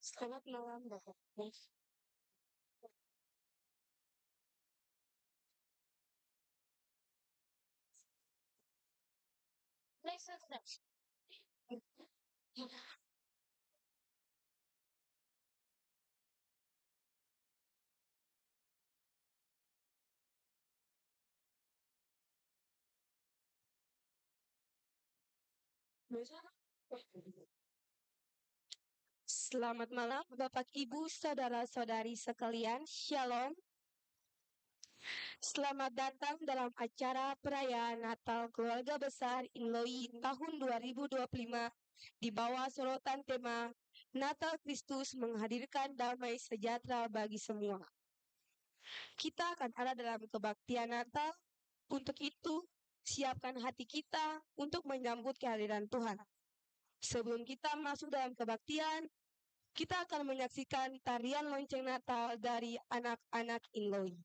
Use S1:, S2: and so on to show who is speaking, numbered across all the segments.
S1: Selamat malam, Bapak. Selamat malam, Bapak, Ibu, saudara-saudari sekalian. Shalom. Selamat datang dalam acara perayaan Natal Keluarga Besar Inloi tahun 2025 di bawah sorotan tema Natal Kristus menghadirkan damai sejahtera bagi semua. Kita akan ada dalam kebaktian Natal. Untuk itu, siapkan hati kita untuk menyambut kehadiran Tuhan. Sebelum kita masuk dalam kebaktian, kita akan menyaksikan tarian lonceng Natal dari anak-anak Inloi.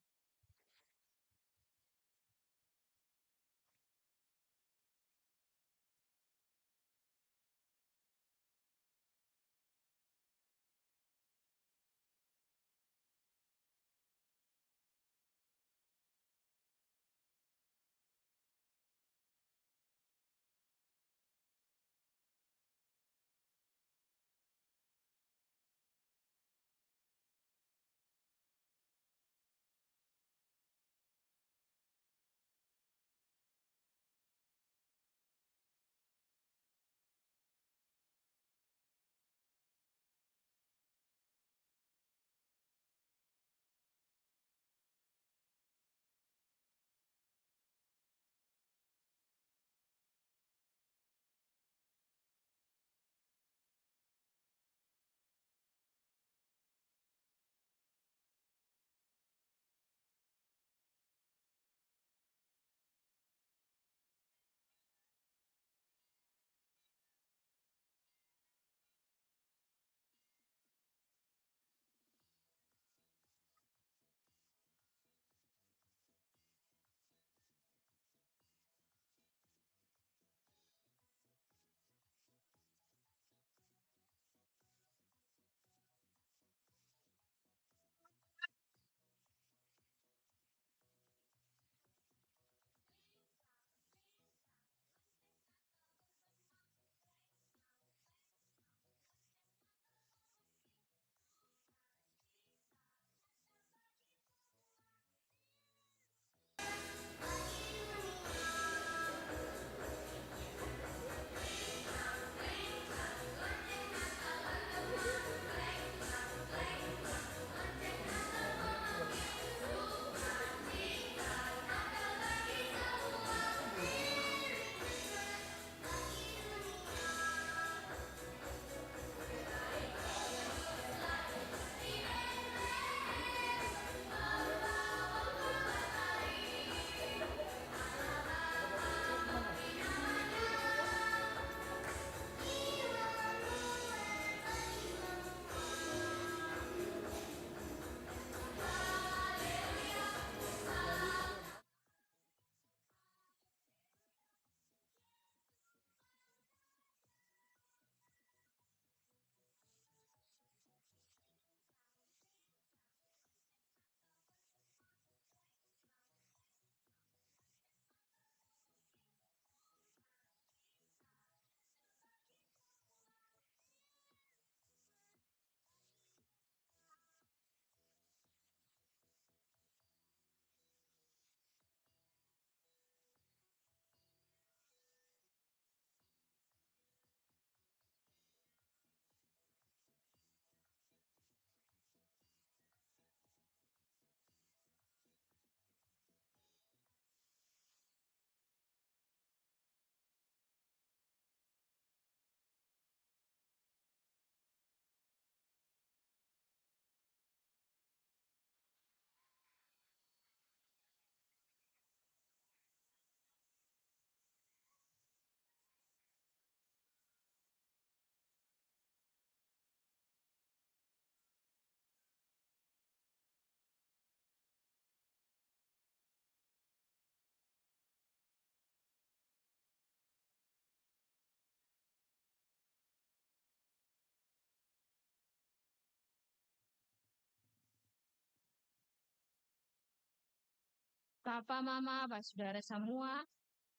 S2: Papa, Mama, Bapak, Saudara semua,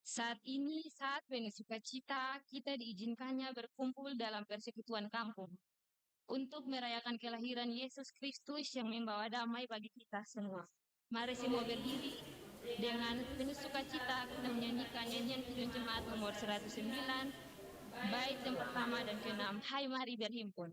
S2: saat ini saat penuh sukacita kita diizinkannya berkumpul dalam persekutuan kampung untuk merayakan kelahiran Yesus Kristus yang membawa damai bagi kita semua. Mari semua berdiri dengan penuh sukacita kita menyanyikan nyanyian Kidung Jemaat nomor 109, bait yang pertama dan ke-6. Hai mari berhimpun.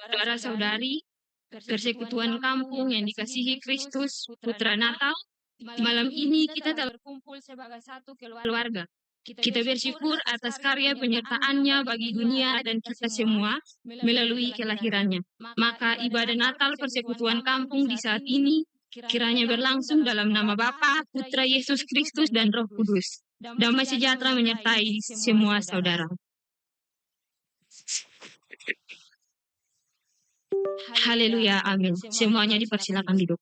S2: Saudara-saudari, persekutuan kampung yang dikasihi Kristus, Putra Natal, malam ini kita telah berkumpul sebagai satu keluarga. Kita bersyukur atas karya penyertaannya bagi dunia dan kita semua melalui kelahirannya. Maka ibadah Natal persekutuan kampung di saat ini kiranya berlangsung dalam nama Bapa, Putra Yesus Kristus dan Roh Kudus. Damai sejahtera menyertai semua saudara. Haleluya, amin. Semuanya dipersilakan duduk.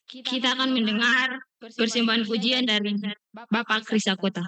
S2: Kita akan mendengar persembahan pujian dari Bapak Kris Sakota.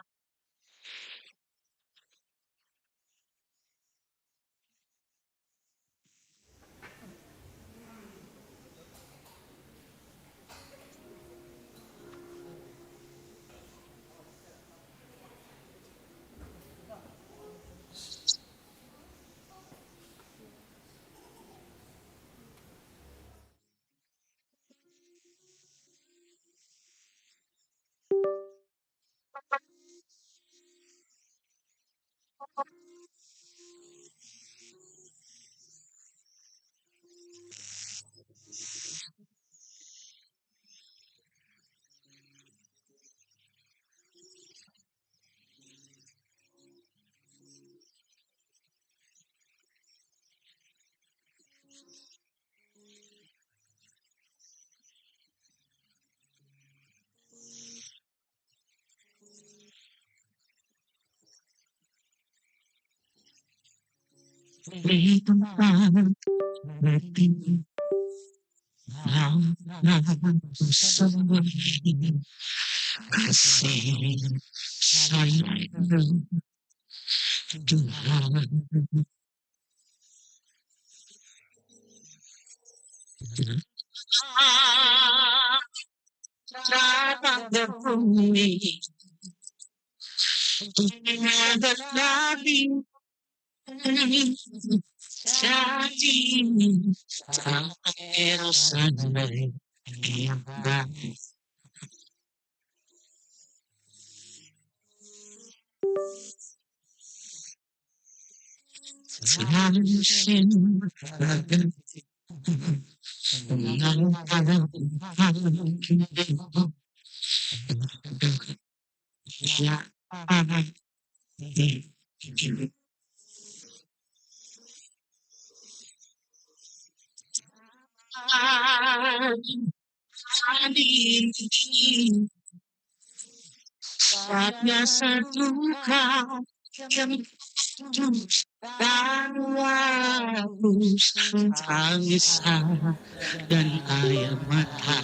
S2: Saatnya seduka yang hapus tangisan dan air mata.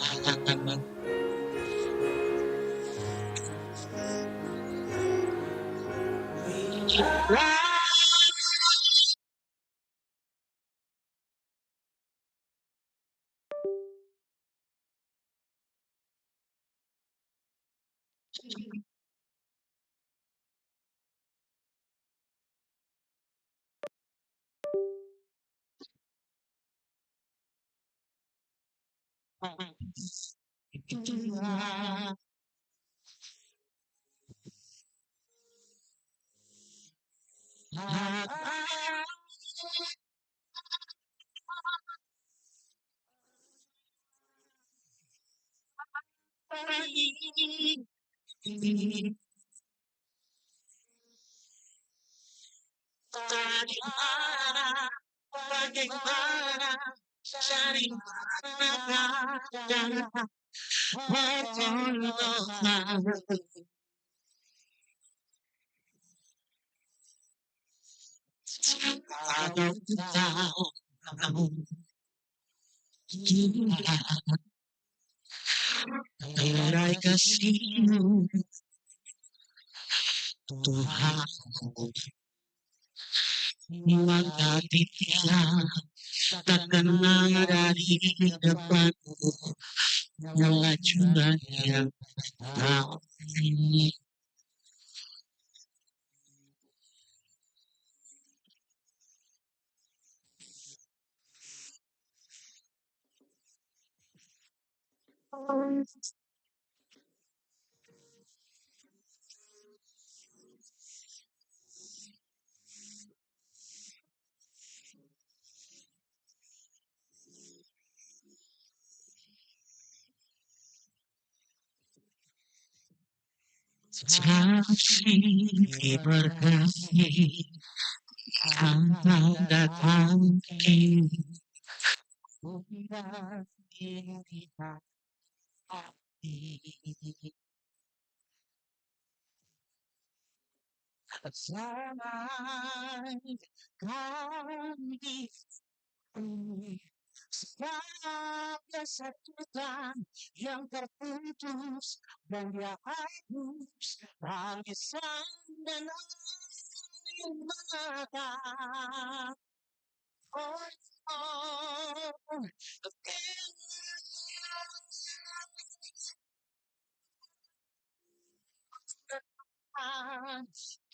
S2: Bagaimana cari mana pertolongan. Kalau kita tirai kasih-Mu Tuhan, maka dia takkan ada di depanmu kelajuan yang tahu ini. Kasih berkasih tanpa datang kini. Zaman kami setiap kesatuan yang terputus dan dia hapus tangisan dan air mata. Oh, oh,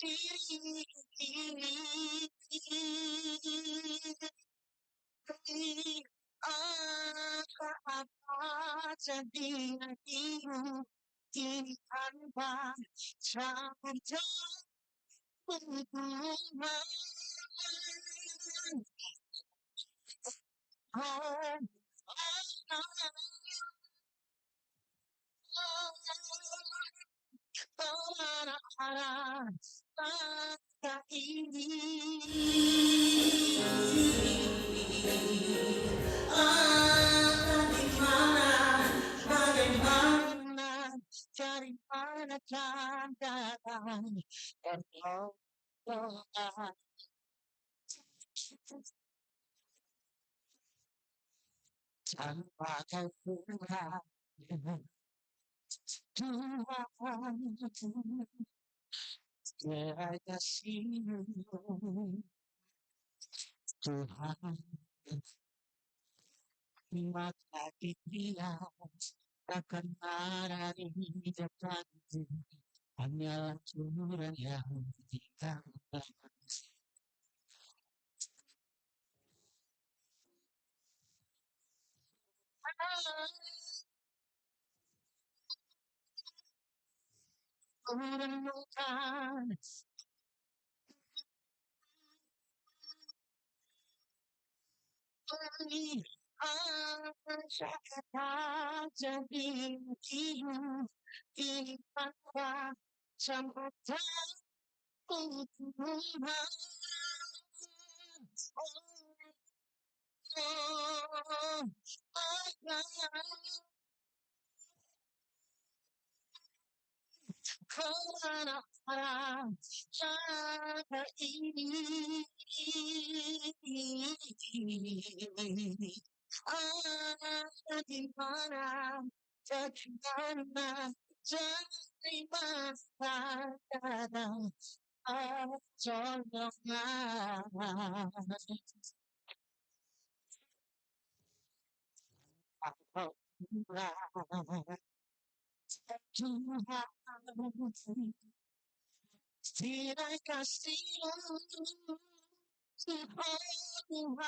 S2: diri apa jadi hatimu kini tanpa campur hubungan. Maka ini bagaimana cari mana kan datang pertolongan. Tanpa kau Tuhan, tirai kasih-Mu Tuhan, maka dia akan ada di depanmu hanyalah Tuhan yang ditambah. Menemukan
S1: kata jadi dia ibarat semata Tuhan. Karena jaga ini ada di mana bagaimana jadi masa kadang pertolongan Tuhan tidak kasih Tuhan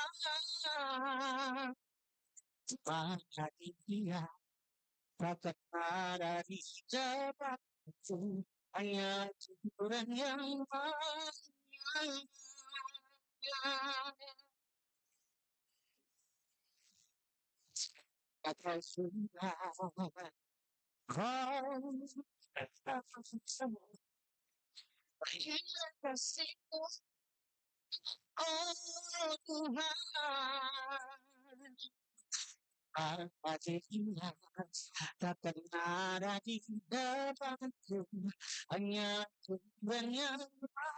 S1: pada dia takkan ada di depanku hanya Tuhan yang banyak kata sudah kau tidak kasih oh Tuhan apa dia takkan ada di depanku hanya Tuhan yang banyak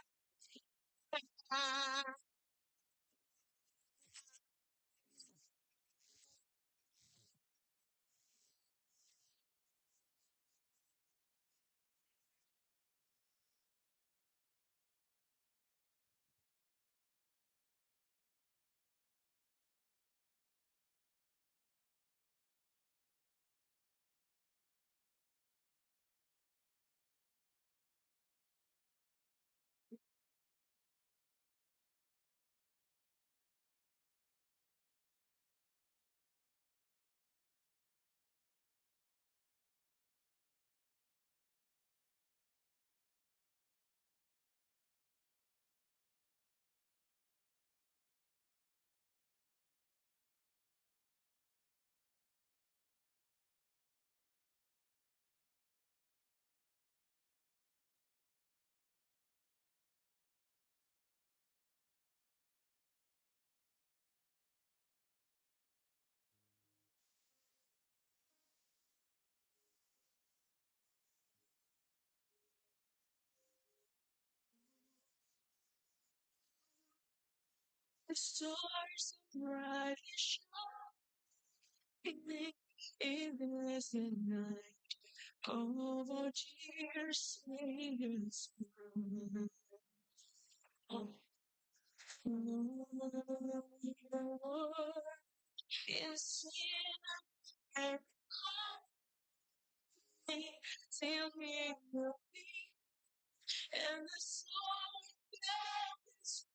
S1: the stars are brightly shining in this night. Oh, dear Savior's throne. Oh, your word is in and till me will be and the soul that is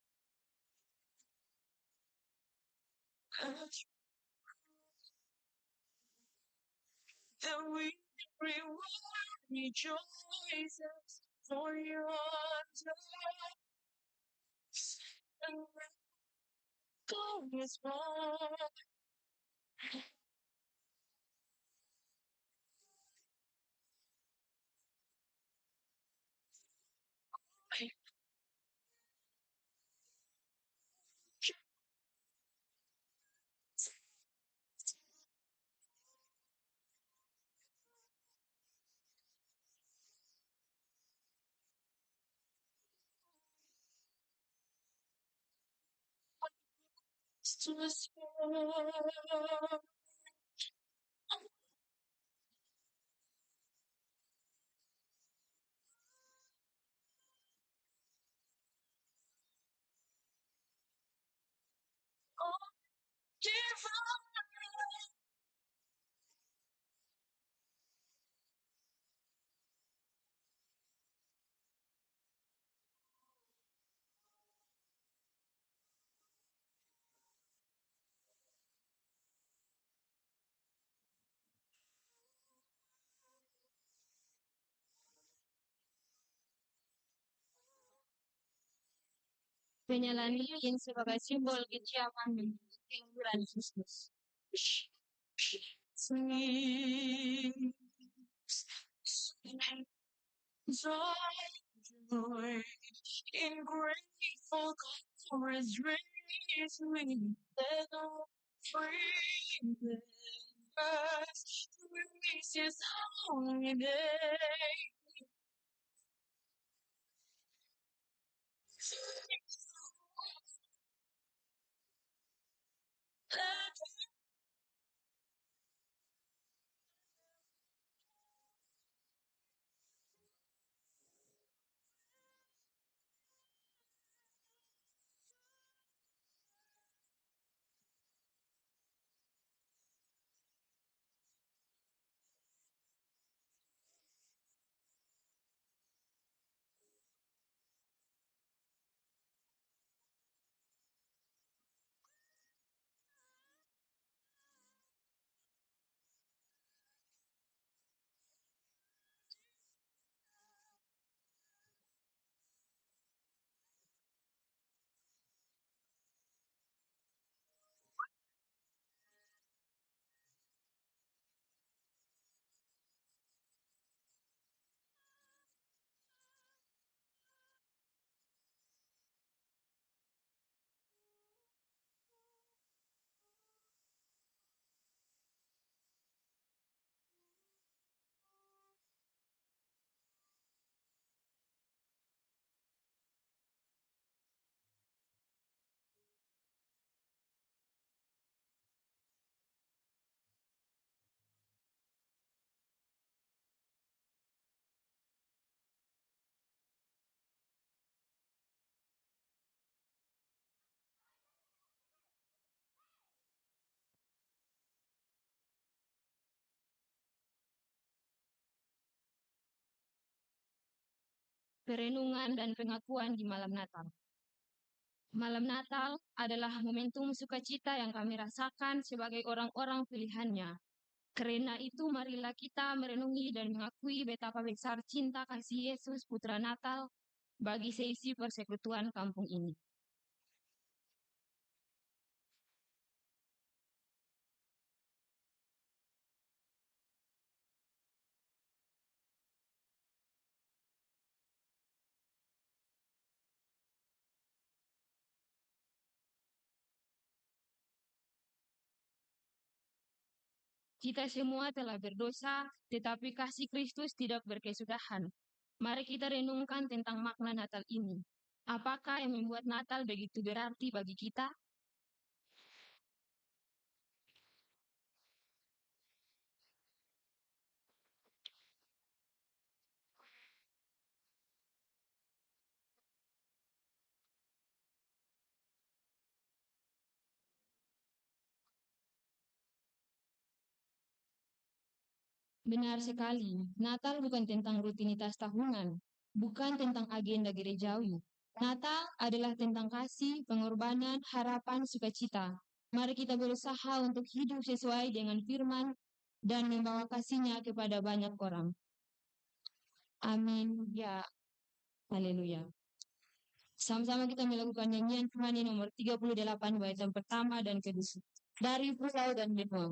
S1: the weary world rejoices for your and glorious one. To oh, divine.
S2: Penyalaan ini sebagai simbol kejiaman dan keindahan Kristus. Joy in grateful chorus raise me, let all free us, release His holy name. Perenungan dan pengakuan di malam Natal. Malam Natal adalah momentum sukacita yang kami rasakan sebagai orang-orang pilihannya. Karena itu marilah kita merenungi dan mengakui betapa besar cinta kasih Yesus Putra Natal bagi seisi persekutuan kampung ini. Kita semua telah berdosa, tetapi kasih Kristus tidak berkesudahan. Mari kita renungkan tentang makna Natal ini. Apakah yang membuat Natal begitu berarti bagi kita? Benar sekali, Natal bukan tentang rutinitas tahunan, bukan tentang agenda gerejawi. Natal adalah tentang kasih, pengorbanan, harapan, sukacita. Mari kita berusaha untuk hidup sesuai dengan firman dan membawa kasihnya kepada banyak orang. Amin. Ya, haleluya. Sama-sama kita melakukan nyanyian rohani nomor 38 bait yang pertama dan kedua. Dari pulau dan benua.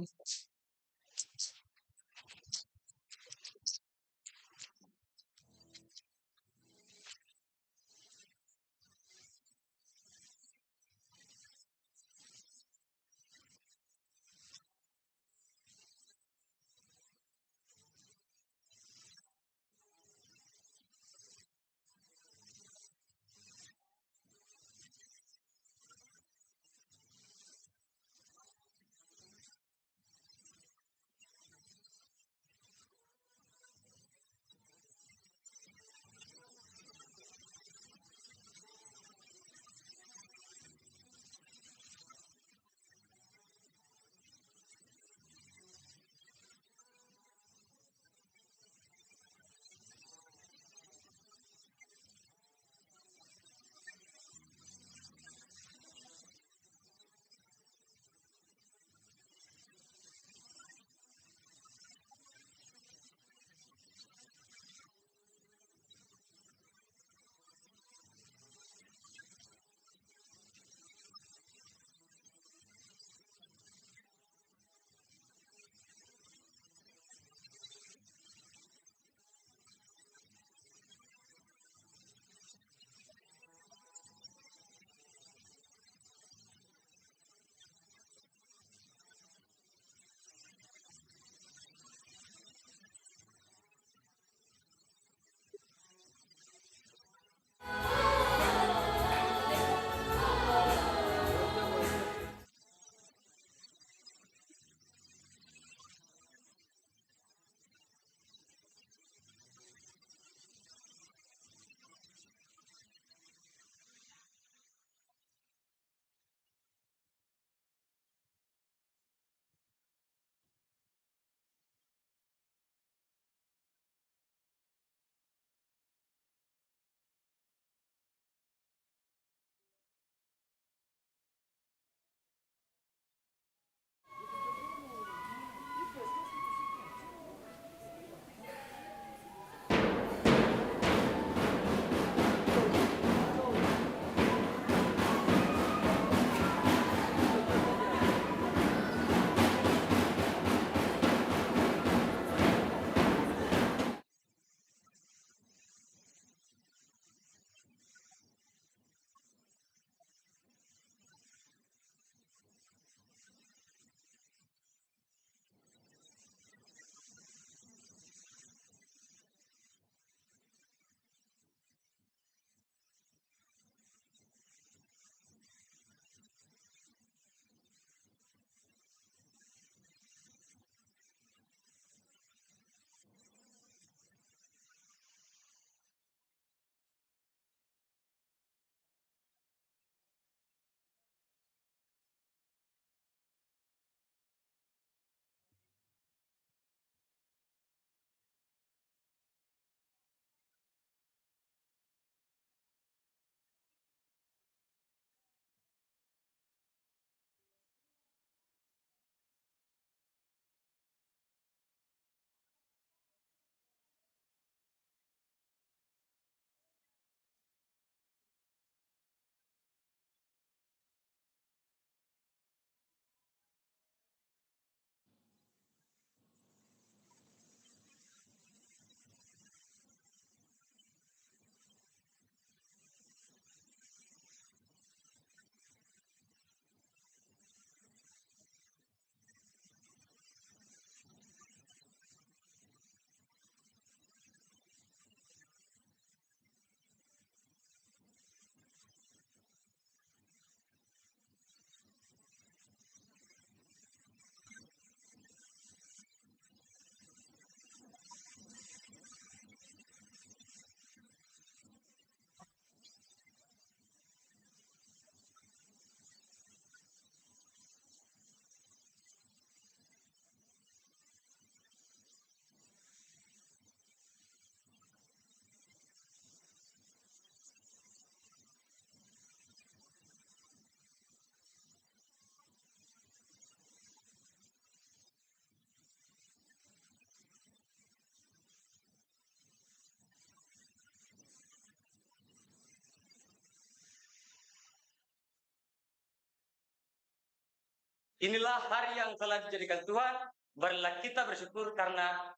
S3: inilah hari yang telah dijadikan Tuhan, marilah kita bersyukur karena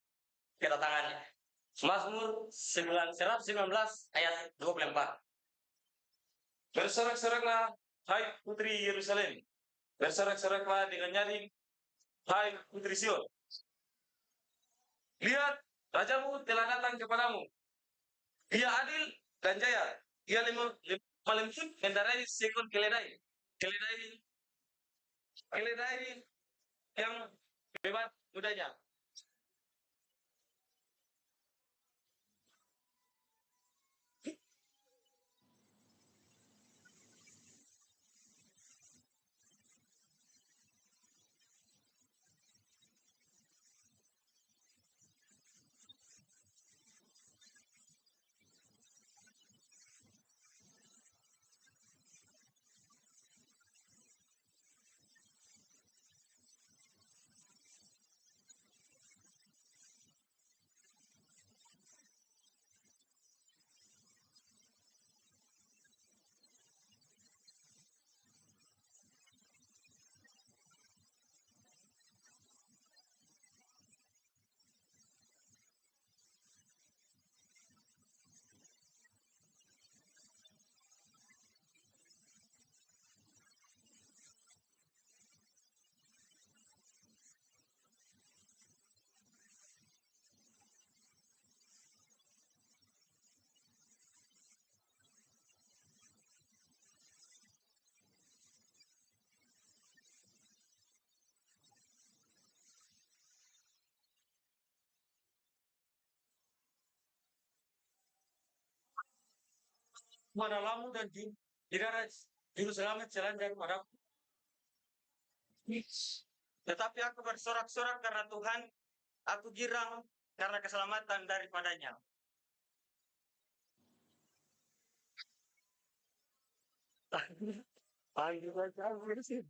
S3: kedatangannya. Mazmur 119 ayat 24. Bersorak-soraklah, hai putri Yerusalem. Bersorak-soraklah dengan nyanyi, hai putri Sion. Lihat, rajamu telah datang kepadamu. Ia adil dan jaya. Ia melemput mendarai seekor keledai. Keledai yang bebas mudanya. Manalamu dan tidak juru selamat jalan daripadaku. Tetapi aku bersorak-sorak karena Tuhan, aku girang karena keselamatan daripadanya. Panggil saja bersih.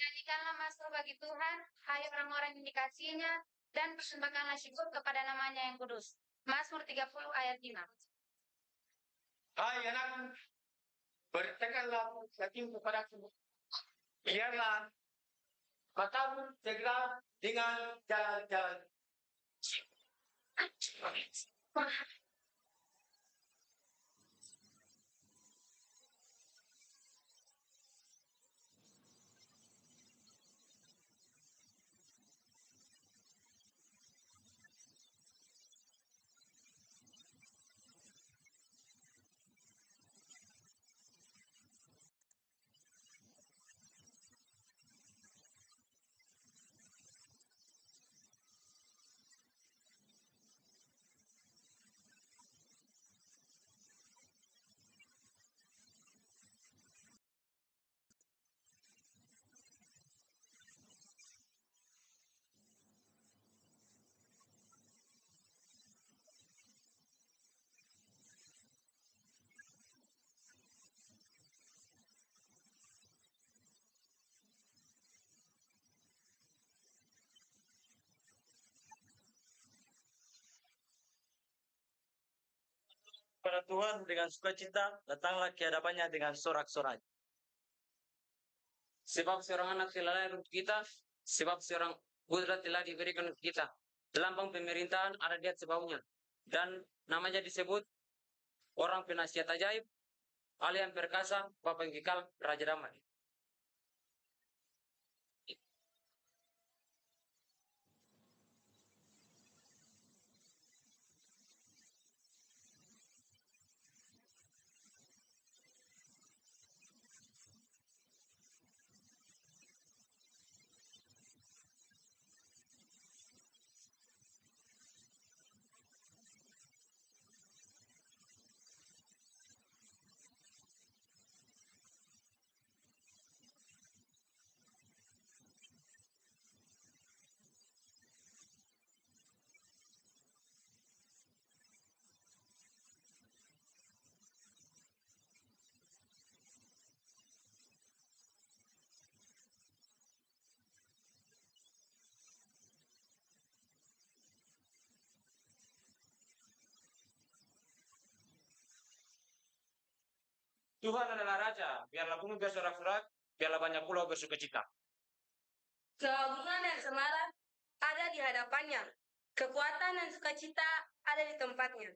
S2: Nyanyikanlah masal bagi Tuhan, hai orang-orang yang dikasihinya, dan persembahkanlah syukur kepada namanya yang kudus. Mazmur 30 ayat 5.
S3: Hai anakku, bertekanlah hatimu kepadaku. Biarlah matamu tegar dengan jalan-jalan. Pada Tuhan dengan sukacita, datanglah ke hadapannya dengan sorak-sorai. Sebab seorang anak telah lahir untuk kita, sebab seorang putra telah diberikan untuk kita. Lambang pemerintahan ada di atas sebaunya, dan namanya disebut orang penasihat ajaib, Allah yang perkasa, Bapa yang kekal, Raja Damai. Tuhan adalah Raja, biarlah bumi bersorak-sorak, biarlah banyak pulau bersukacita.
S1: Keagungan dan semarak ada di hadapannya. Kekuatan dan sukacita ada di tempatnya.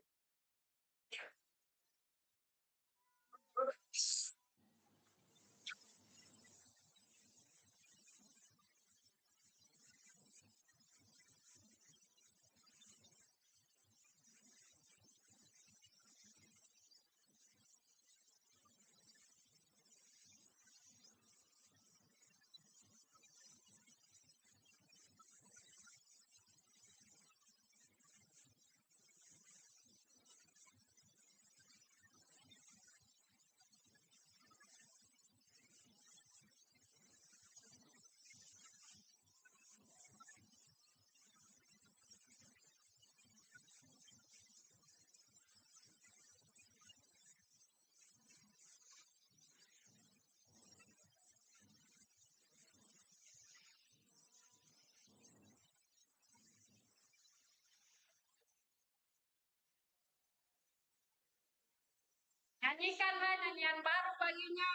S1: Nyanyikanlah nyanyian baru baginya.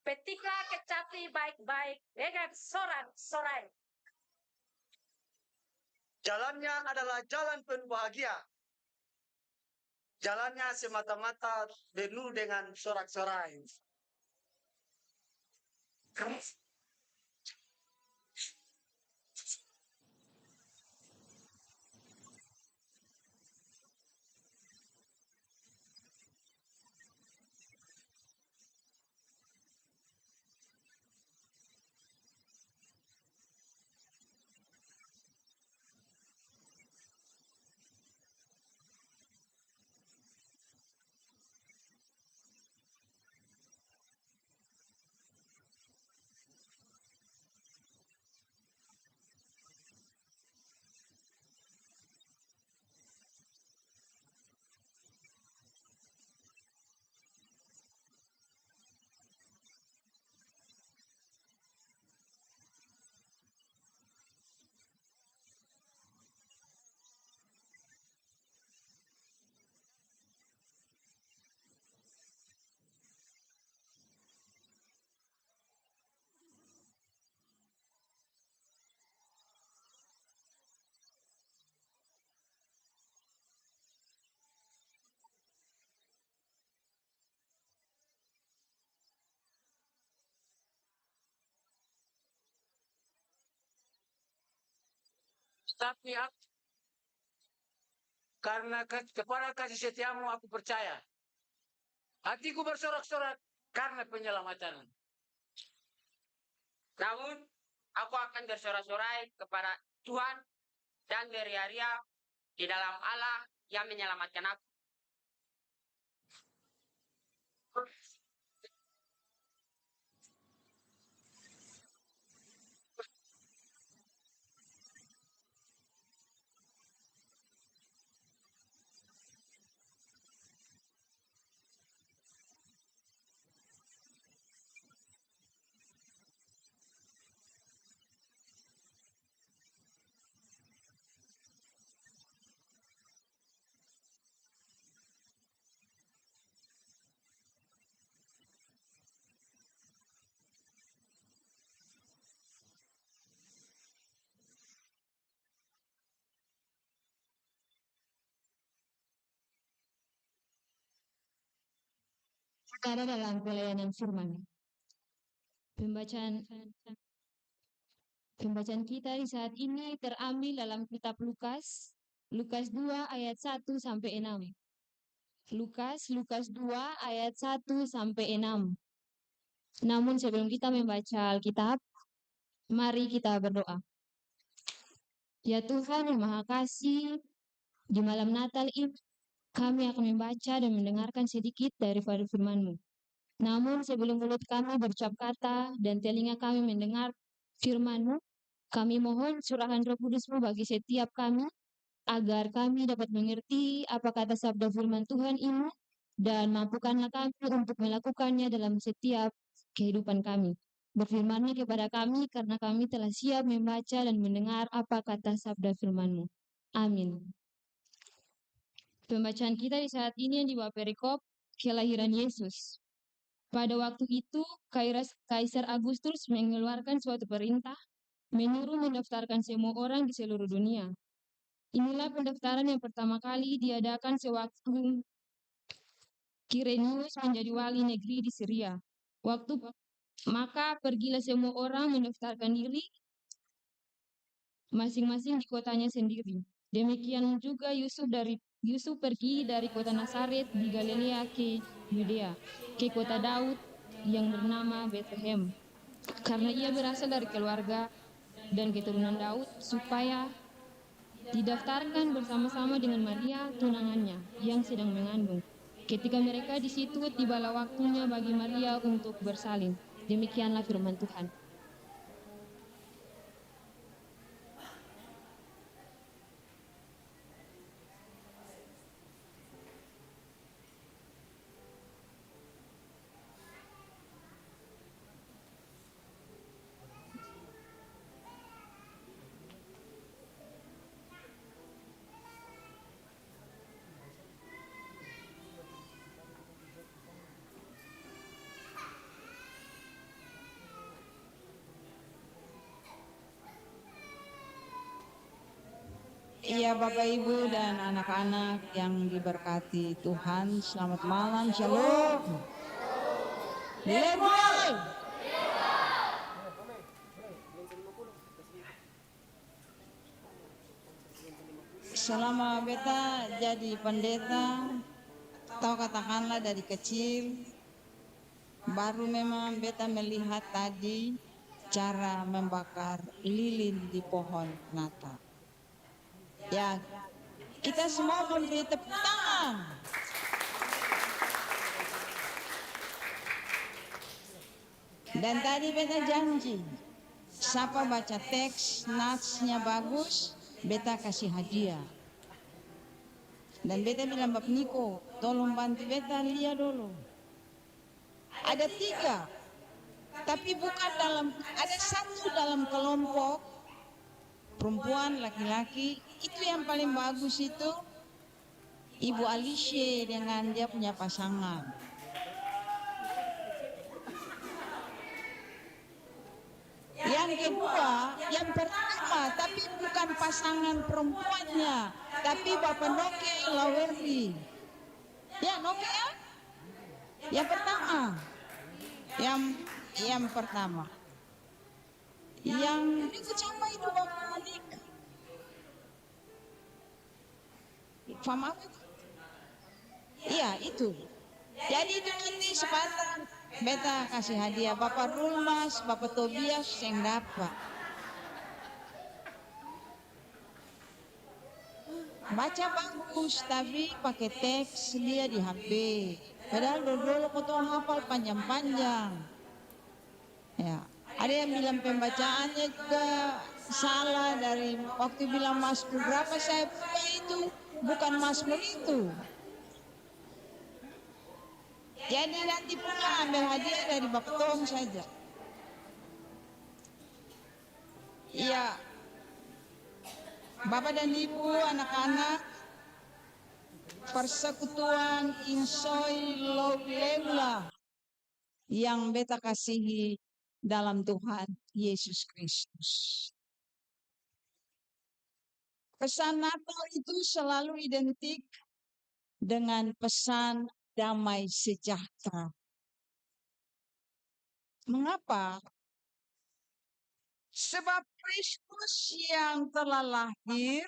S1: Petiklah kecapi baik-baik dengan sorak-sorai.
S4: Jalannya adalah jalan penuh bahagia. Jalannya semata-mata penuh dengan sorak-sorai.
S3: Tapi karena kepada kasih setiamu aku percaya. Hatiku bersorak-sorak karena penyelamatan. Namun, aku akan bersorak-sorai kepada Tuhan dan beria-ria di dalam Allah yang menyelamatkan aku.
S2: Sekarang dalam pelayanan firman. Pembacaan kita di saat ini terambil dalam kitab Lukas 2 ayat 1 sampai 6. Lukas 2 ayat 1 sampai 6. Namun sebelum kita membaca Alkitab, mari kita berdoa. Ya Tuhan yang Maha Kasih, di malam Natal ini kami akan membaca dan mendengarkan sedikit daripada firman-Mu. Namun sebelum mulut kami berucap kata dan telinga kami mendengar firman-Mu, kami mohon curahan Roh Kudus-Mu bagi setiap kami, agar kami dapat mengerti apa kata sabda firman Tuhan ini, dan mampukanlah kami untuk melakukannya dalam setiap kehidupan kami. Berfirman-Nya kepada kami, karena kami telah siap membaca dan mendengar apa kata sabda firman-Mu. Amin. Pembacaan kita di saat ini yang dibawa perikop kelahiran Yesus. Pada waktu itu, Kaisar Agustus mengeluarkan suatu perintah menyuruh mendaftarkan semua orang di seluruh dunia. Inilah pendaftaran yang pertama kali diadakan sewaktu Quirinius menjadi wali negeri di Syria. Maka pergilah semua orang mendaftarkan diri masing-masing di kotanya sendiri. Demikian juga Yusuf pergi dari kota Nazaret di Galilea ke Yudea, ke kota Daud yang bernama Bethlehem, karena ia berasal dari keluarga dan keturunan Daud, supaya didaftarkan bersama-sama dengan Maria tunangannya yang sedang mengandung. Ketika mereka di situ, tibalah waktunya bagi Maria untuk bersalin. Demikianlah firman Tuhan.
S5: Iya, Bapak Ibu dan anak-anak yang diberkati Tuhan, selamat malam, shalom. Lebar. Selama beta jadi pendeta, atau katakanlah dari kecil, baru memang beta melihat tadi cara membakar lilin di pohon Natal. Ya, kita semua memberi tepuk tangan. Dan tadi beta janji, siapa baca teks natsnya bagus, beta kasih hadiah. Dan beta bilang, Bapak Niko, tolong bantu beta lihat dulu. Ada 3, tapi bukan ada 1 dalam kelompok perempuan, laki-laki. Itu yang paling bagus itu Ibu Alicia dengan dia punya pasangan. Yang kedua, yang pertama, tapi bukan pasangan perempuannya, tapi Bapak Noke Lawerdi. Ya, Noke ya? Yang pertama. Yang pertama. Yang ikut siapa itu Bapak Malik? Faham apa itu? Iya, itu. Jadi itu kita sepadan. Beta kasih hadiah Bapak Rulmas, Bapak Tobias yang dapat. Baca bagus, tapi pakai teks dia di HP. Padahal dulu kau hafal panjang-panjang. Ya, ada yang bilang pembacaannya juga salah dari waktu bilang Mazmur berapa saya buka itu bukan Mazmur itu. Jadi nanti pulang ambil hadiah dari Bapak Tom saja. Iya, Bapak dan Ibu, anak-anak, persekutuan Insoi Leula yang beta kasihi dalam Tuhan Yesus Kristus. Pesan Natal itu selalu identik dengan pesan damai sejahtera. Mengapa? Sebab Kristus yang telah lahir,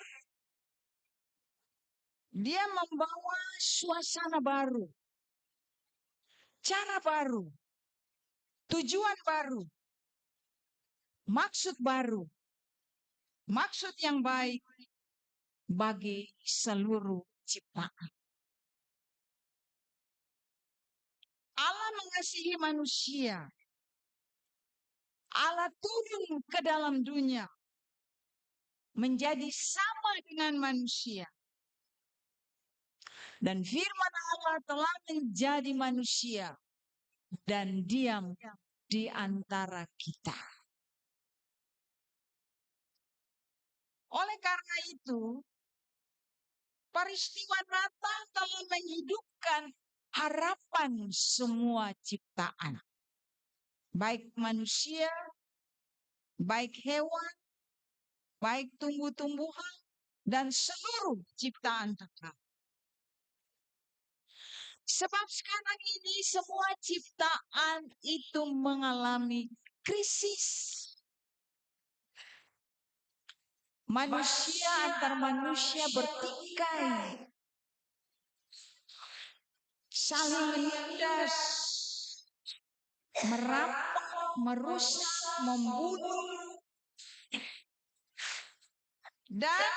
S5: dia membawa suasana baru, cara baru, tujuan baru, maksud baru, maksud yang baik bagi seluruh ciptaan. Allah mengasihi manusia. Allah turun ke dalam dunia menjadi sama dengan manusia. Dan firman Allah telah menjadi manusia dan diam di antara kita. Oleh karena itu, peristiwa Natal telah menghidupkan harapan semua ciptaan. Baik manusia, baik hewan, baik tumbuh-tumbuhan, dan seluruh ciptaan Tuhan. Sebab sekarang ini semua ciptaan itu mengalami krisis. Manusia antar manusia bertikai, saling menindas, merampok, merusak, membunuh, dan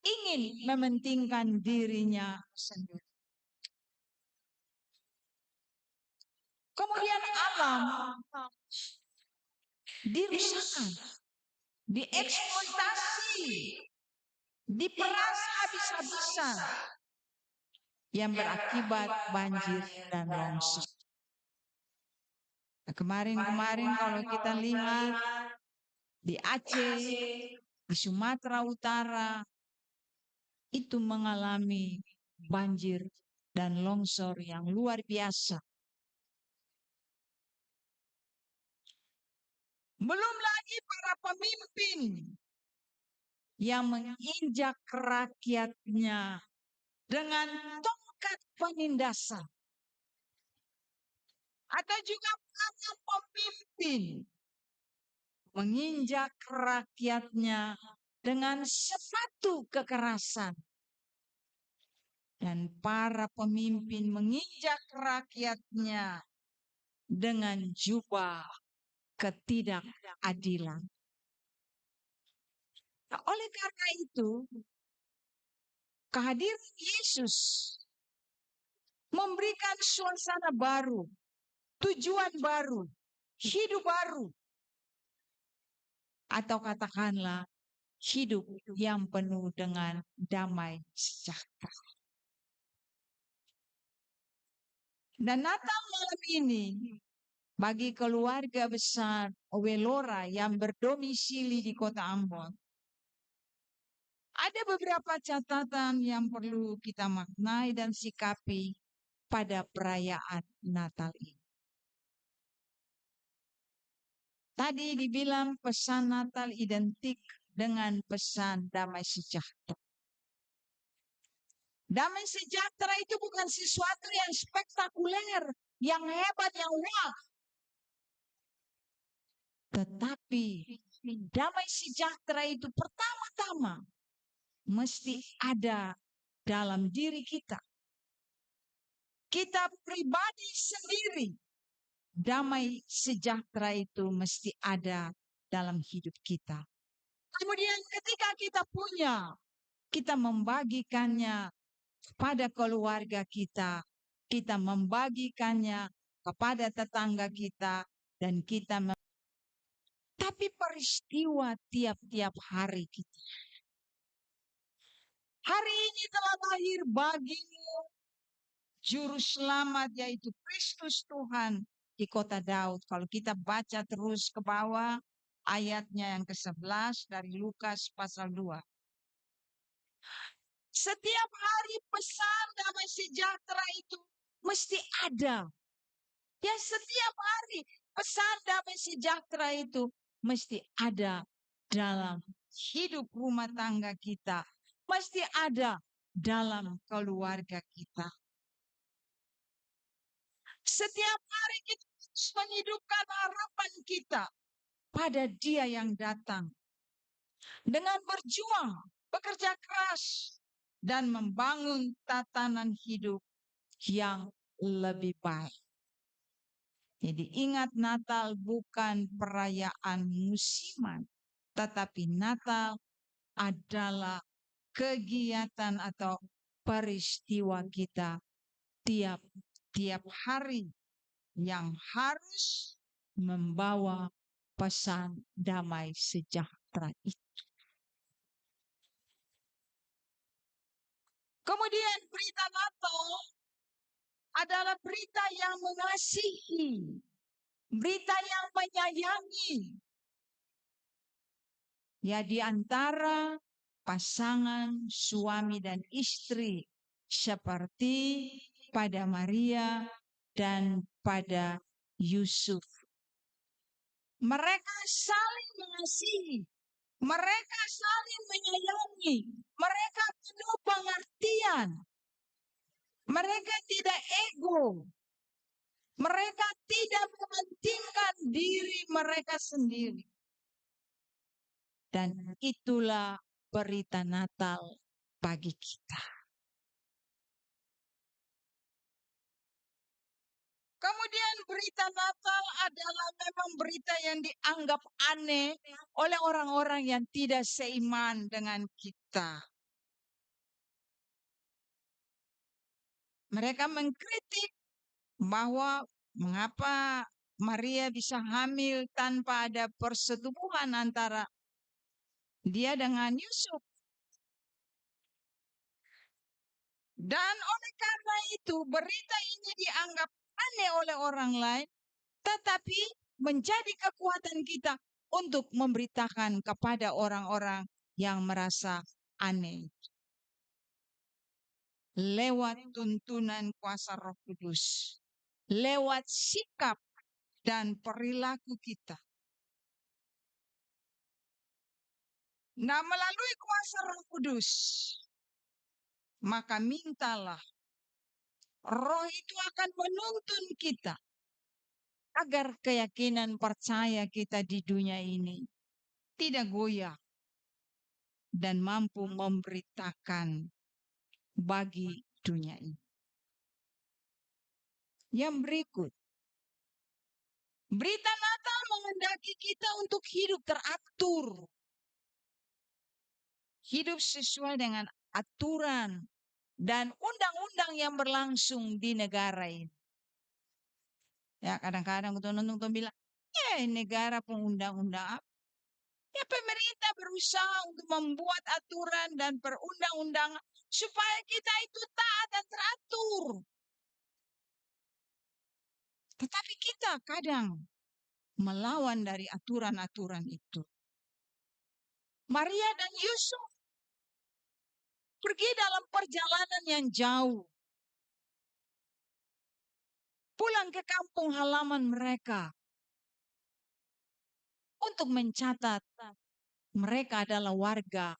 S5: ingin mementingkan dirinya sendiri. Kemudian alam dirusakkan, dieksploitasi, diperas habis-habisan, yang berakibat banjir dan longsor. Nah, kemarin kalau kita lihat di Aceh, di Sumatera Utara, itu mengalami banjir dan longsor yang luar biasa. Belum lagi para pemimpin yang menginjak rakyatnya dengan tongkat penindasan. Atau juga para pemimpin menginjak rakyatnya dengan sepatu kekerasan. Dan para pemimpin menginjak rakyatnya dengan jubah ketidakadilan. Nah, oleh karena itu, kehadiran Yesus memberikan suasana baru, tujuan baru, hidup baru. Atau katakanlah hidup yang penuh dengan damai sejahtera. Dan Natal malam ini bagi keluarga besar Owelora yang berdomisili di Kota Ambon, ada beberapa catatan yang perlu kita maknai dan sikapi pada perayaan Natal ini. Tadi dibilang pesan Natal identik dengan pesan damai sejahtera. Damai sejahtera itu bukan sesuatu yang spektakuler, yang hebat, yang wah. Tetapi damai sejahtera itu pertama-tama mesti ada dalam diri kita. Kita pribadi sendiri, damai sejahtera itu mesti ada dalam hidup kita. Kemudian ketika kita punya, kita membagikannya kepada keluarga kita, kita membagikannya kepada tetangga kita, dan kita tapi peristiwa tiap-tiap hari kita. Hari ini telah lahir bagimu Juru Selamat, yaitu Kristus Tuhan di Kota Daud. Kalau kita baca terus ke bawah ayatnya yang ke-11 dari Lukas pasal 2. Setiap hari pesan damai sejahtera itu mesti ada. Ya, setiap hari pesan damai sejahtera itu mesti ada dalam hidup rumah tangga kita. Mesti ada dalam keluarga kita. Setiap hari kita harus menghidupkan harapan kita pada Dia yang datang. Dengan berjuang, bekerja keras, dan membangun tatanan hidup yang lebih baik. Jadi ingat, Natal bukan perayaan musiman, tetapi Natal adalah kegiatan atau peristiwa kita tiap hari yang harus membawa pesan damai sejahtera itu. Kemudian berita Natal adalah berita yang mengasihi, berita yang menyayangi. Ya, di antara pasangan suami dan istri seperti pada Maria dan pada Yusuf. Mereka saling mengasihi, mereka saling menyayangi, mereka penuh pengertian, mereka tidak ego, mereka tidak mementingkan diri mereka sendiri. Dan itulah berita Natal bagi kita. Kemudian berita Natal adalah memang berita yang dianggap aneh oleh orang-orang yang tidak seiman dengan kita. Mereka mengkritik bahwa mengapa Maria bisa hamil tanpa ada persetubuhan antara dia dengan Yusuf. Dan oleh karena itu berita ini dianggap aneh oleh orang lain, tetapi menjadi kekuatan kita untuk memberitakan kepada orang-orang yang merasa aneh. Lewat tuntunan kuasa Roh Kudus, lewat sikap dan perilaku kita. Nah, melalui kuasa Roh Kudus, maka mintalah Roh itu akan menuntun kita agar keyakinan percaya kita di dunia ini tidak goyah dan mampu memberitakan bagi dunia ini. Yang berikut, berita Natal menghendaki kita untuk hidup teratur, hidup sesuai dengan aturan dan undang-undang yang berlangsung di negara ini. Ya, kadang-kadang nonton bilang, negara pengundang-undang apa? Ya, pemerintah berusaha untuk membuat aturan dan perundang-undangan supaya kita itu taat dan teratur. Tetapi kita kadang melawan dari aturan-aturan itu. Maria dan Yusuf pergi dalam perjalanan yang jauh, pulang ke kampung halaman mereka untuk mencatat mereka adalah warga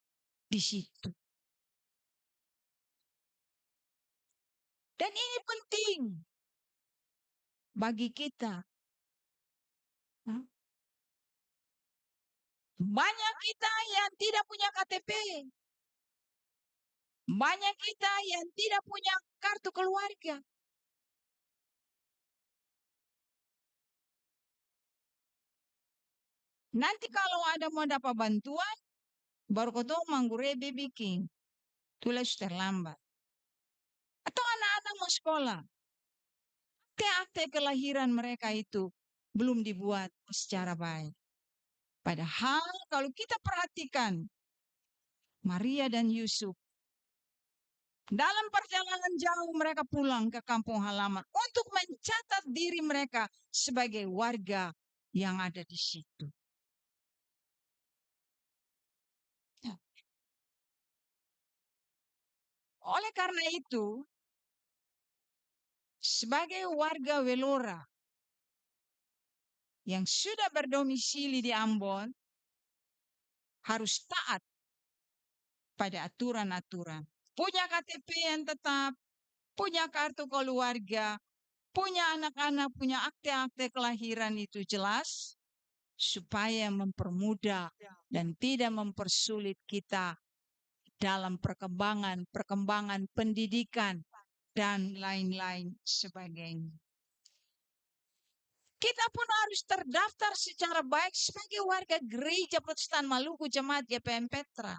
S5: di situ. Dan ini penting bagi kita. Banyak kita yang tidak punya KTP. Banyak kita yang tidak punya kartu keluarga. Nanti kalau ada mau dapat bantuan, baru ketemu manggurebe bikin. Tulis terlambat. Atau anak-anak mau sekolah. Akte kelahiran mereka itu belum dibuat secara baik. Padahal kalau kita perhatikan Maria dan Yusuf, dalam perjalanan jauh mereka pulang ke kampung halaman untuk mencatat diri mereka sebagai warga yang ada di situ. Oleh karena itu, sebagai warga Welora yang sudah berdomisili di Ambon, harus taat pada aturan-aturan. Punya KTP yang tetap, punya kartu keluarga, punya anak-anak, punya akte-akte kelahiran itu jelas, supaya mempermudah dan tidak mempersulit kita dalam perkembangan pendidikan dan lain-lain sebagainya. Kita pun harus terdaftar secara baik sebagai warga Gereja Protestan Maluku Jemaat GPM Petra.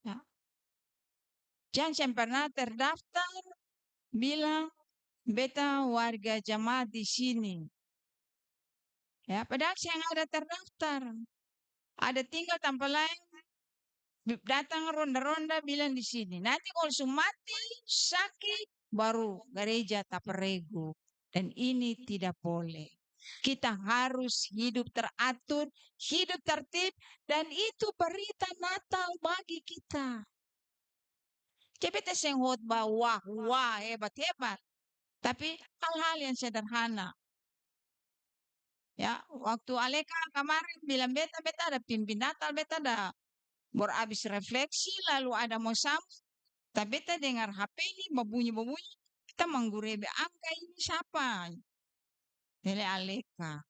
S5: Ya. Jangan pernah terdaftar bilang beta warga jemaat di sini. Ya, padahal saya nggak ada terdaftar. Ada tinggal tanpa lain, datang ronda-ronda bilang di sini. Nanti kalau mati, sakit, baru gereja taperego. Dan ini tidak boleh. Kita harus hidup teratur, hidup tertib, dan itu berita Natal bagi kita. Beta seng khotbah wah hebat-hebat. Tapi hal-hal yang sederhana. Ya, waktu Aleka kemarin bilang beta ada pimpin Natal, beta ada habis refleksi, lalu ada mau sambut. Tapi beta dengar HP ini berbunyi-berbunyi, kita menggurebe angka ini siapa? Tele Aleka.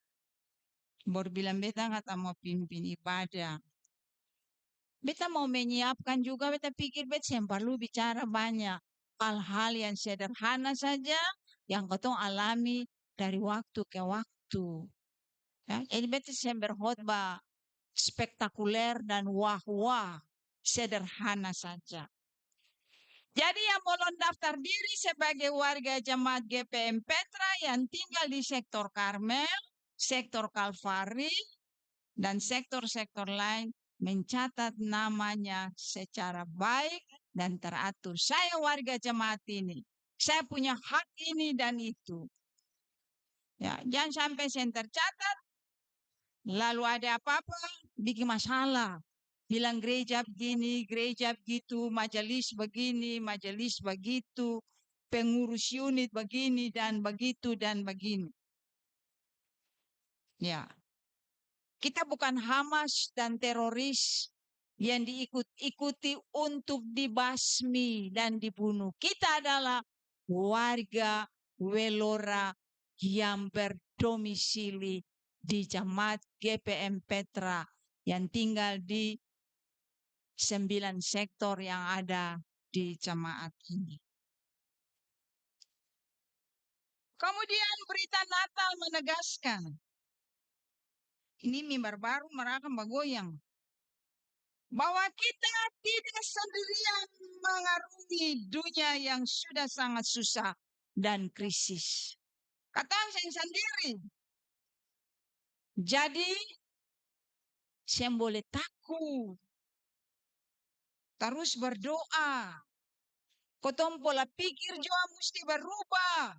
S5: Baru bilang beta kata mau pimpin ibadah. Beta mau menyiapkan juga, beta pikir beta yang perlu bicara banyak. Hal-hal yang sederhana saja yang ketong alami dari waktu ke waktu. Ya, jadi beta yang berkhotbah spektakuler dan wah-wah, sederhana saja. Jadi yang belum daftar diri sebagai warga jemaat GPM Petra yang tinggal di sektor Karmel, sektor Kalvari, dan sektor-sektor lain mencatat namanya secara baik dan teratur. Saya warga jemaat ini, saya punya hak ini dan itu. Ya, jangan sampai saya tercatat, lalu ada apa-apa, bikin masalah. Bilang gereja begini, gereja begitu, majelis begini, majelis begitu, pengurus unit begini dan begitu dan begini. Ya, kita bukan Hamas dan teroris yang diikuti untuk dibasmi dan dibunuh. Kita adalah warga Welora yang berdomisili di jemaat GPM Petra yang tinggal di 9 sektor yang ada di jemaat ini. Kemudian berita Natal menegaskan, ini mimbar baru mereka bergoyang, bahwa kita tidak sendirian mengarungi dunia yang sudah sangat susah dan krisis. Kata saya sendiri. Jadi, saya boleh takut. Terus berdoa. Kotong pola pikir juga mesti berubah.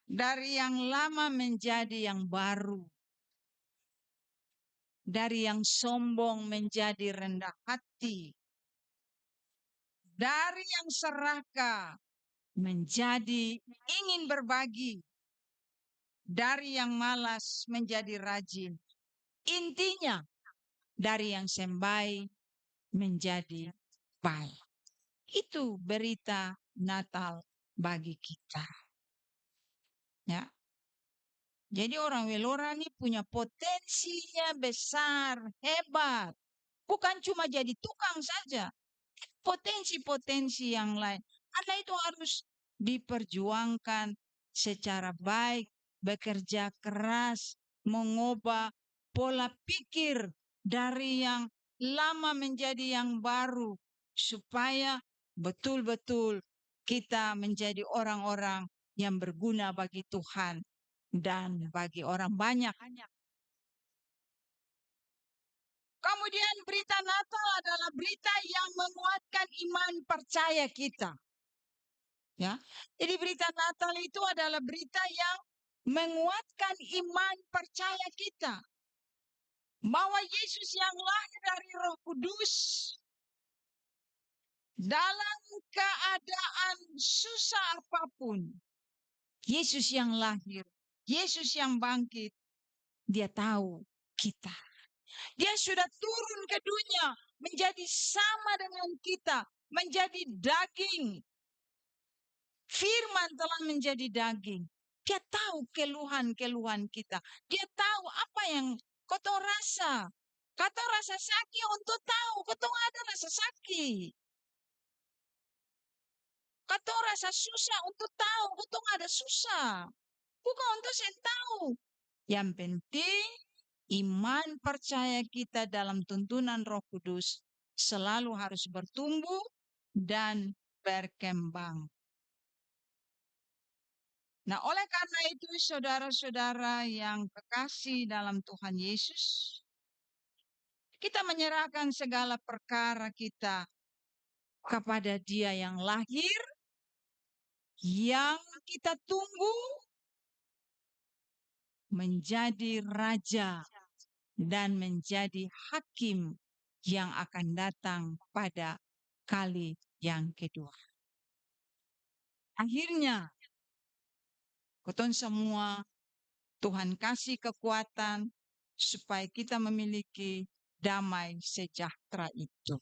S5: Dari yang lama menjadi yang baru. Dari yang sombong menjadi rendah hati. Dari yang serakah menjadi ingin berbagi. Dari yang malas menjadi rajin. Intinya, dari yang sembai menjadi baik. Itu berita Natal bagi kita. Ya. Jadi orang Welora ini punya potensinya besar, hebat. Bukan cuma jadi tukang saja. Potensi-potensi yang lain. Karena itu harus diperjuangkan secara baik, bekerja keras, mengubah pola pikir dari yang lama menjadi yang baru. Supaya betul-betul kita menjadi orang-orang yang berguna bagi Tuhan dan bagi orang banyak. Kemudian berita Natal adalah berita yang menguatkan iman percaya kita. Ya. Jadi berita Natal itu adalah berita yang menguatkan iman percaya kita. Bahwa Yesus yang lahir dari Roh Kudus dalam keadaan susah apapun. Yesus yang lahir, Yesus yang bangkit, dia tahu kita. Dia sudah turun ke dunia menjadi sama dengan kita, menjadi daging. Firman telah menjadi daging. Dia tahu keluhan-keluhan kita. Dia tahu apa yang kau rasa. Kau rasa sakit untuk tahu kau ada rasa sakit. Kau rasa susah untuk tahu kau ada susah. Bukan untuk saya tahu. Yang penting iman percaya kita dalam tuntunan Roh Kudus selalu harus bertumbuh dan berkembang. Nah, oleh karena itu saudara-saudara yang kekasih dalam Tuhan Yesus, kita menyerahkan segala perkara kita kepada Dia yang lahir, yang kita tunggu menjadi raja dan menjadi hakim yang akan datang pada kali yang kedua. Akhirnya, koton semua, Tuhan kasih kekuatan supaya kita memiliki damai sejahtera itu.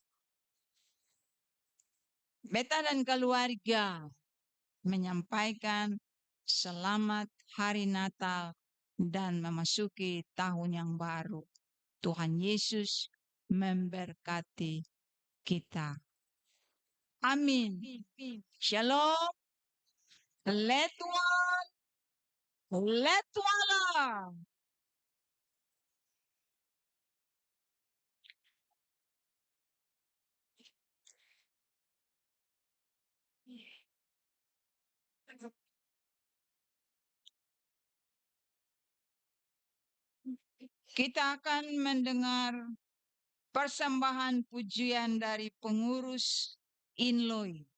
S5: Beta dan keluarga menyampaikan selamat hari Natal dan memasuki tahun yang baru. Tuhan Yesus memberkati kita. Amin. Shalom. Let one. Kita akan mendengar persembahan pujian dari pengurus Inloi.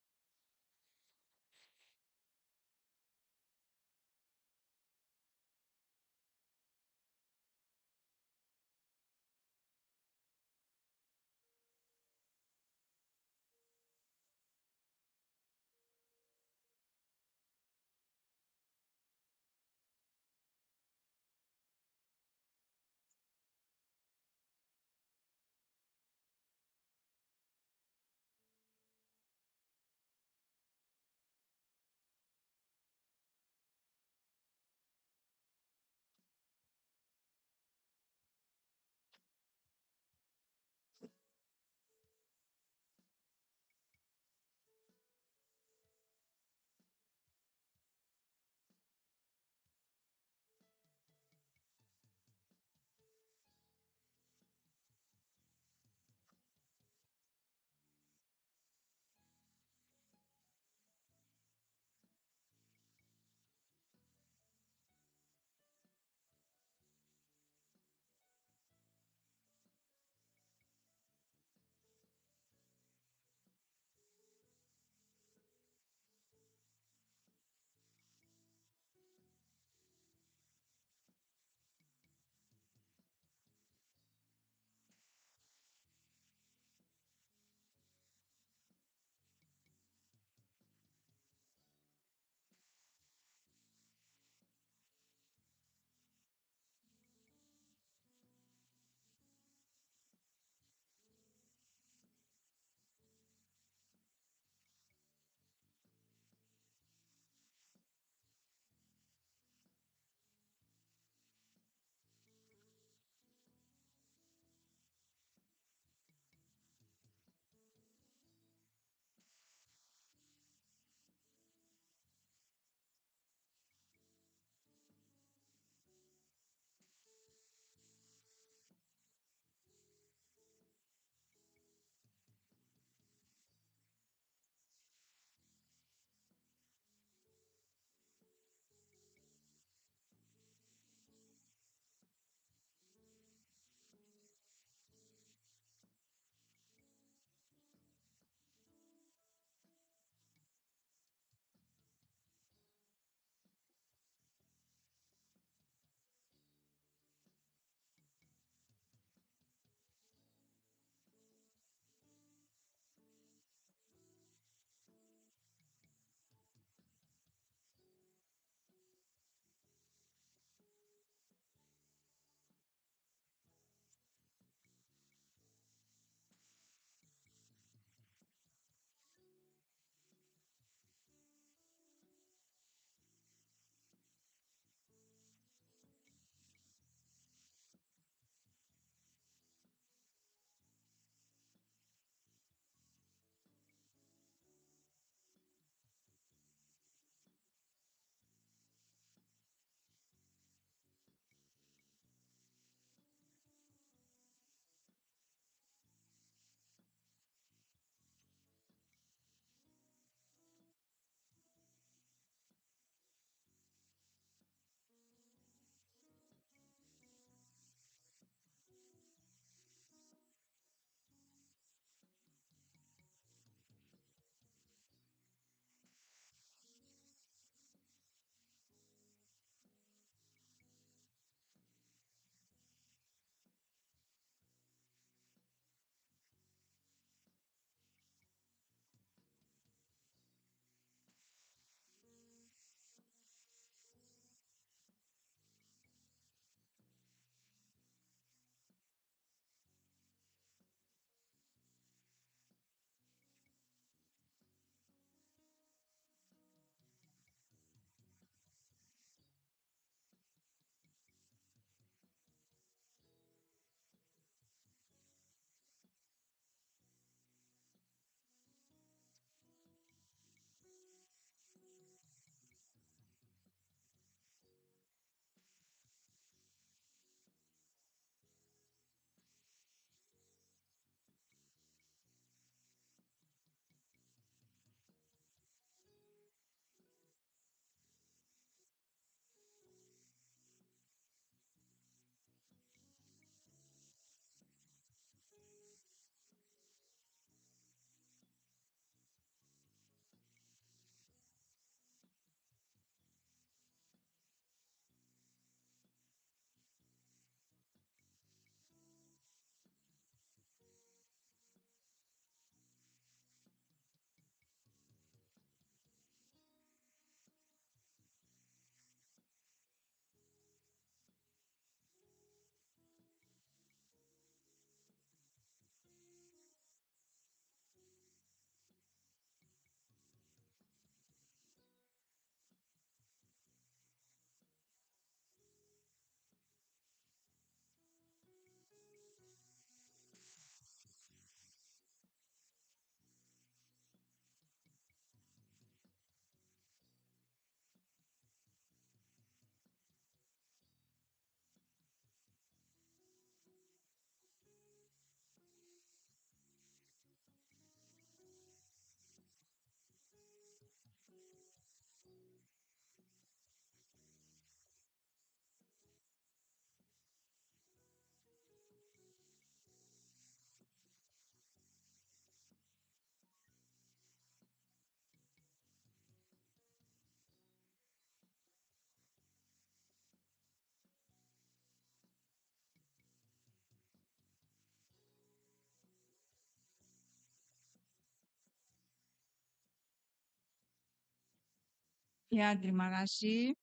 S5: Ya, terima kasih.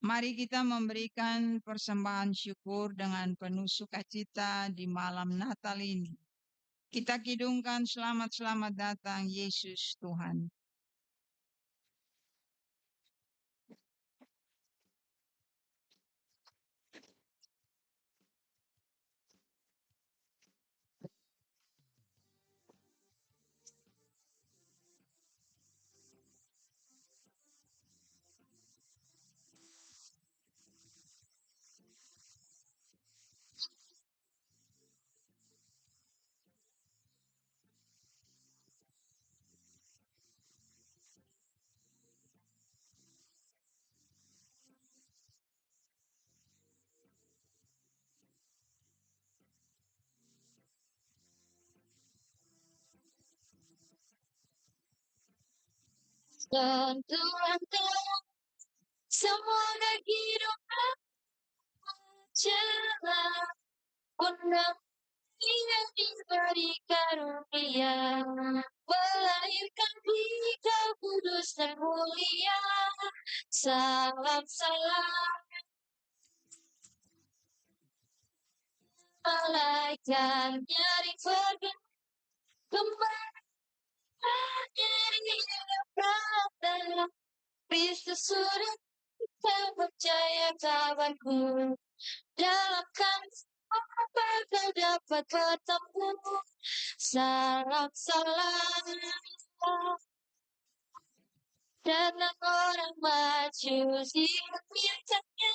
S5: Mari kita memberikan persembahan syukur dengan penuh sukacita di malam Natal ini. Kita kidungkan selamat datang Yesus Tuhan.
S2: Dan Tuhan semoga hidup celah undang yang diberi karunia melahirkan kita kudus dan mulia. Salam malaikat dari surga kembali jadi dalam Kristus sudah kita percaya kawanku dalam kami apa kau dapat bertemu. Salam datang orang maju di mintanya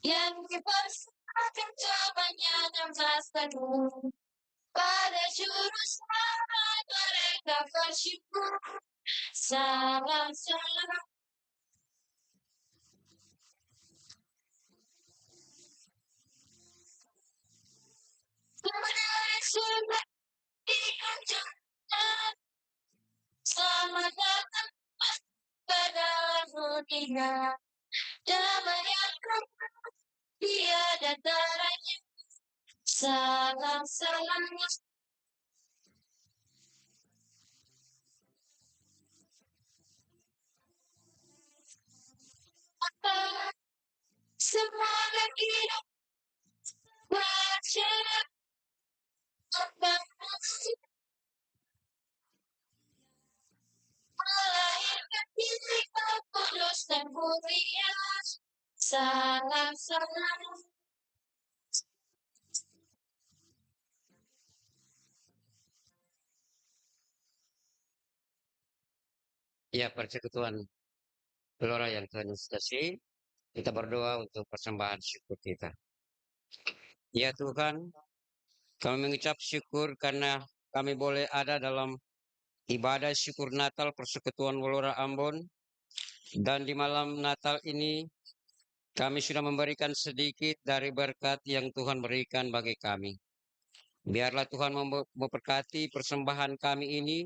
S2: yang dipersembahkan cobanya dan masakanmu pada juru selamat mereka bersyukur. Salam dari surga dikunjungkan. Selamat datang ke dalam dunia damai yang dia dan darahnya. Salam semoga hidup berjalan melahirkan diri kudus dan mulia. Salam
S3: Ya, persekutuan Gelora yang Tuhan Yesus kasih, kita berdoa untuk persembahan syukur kita. Ya Tuhan, kami mengucap syukur karena kami boleh ada dalam ibadah syukur Natal Persekutuan Gelora Ambon. Dan di malam Natal ini, kami sudah memberikan sedikit dari berkat yang Tuhan berikan bagi kami. Biarlah Tuhan memberkati persembahan kami ini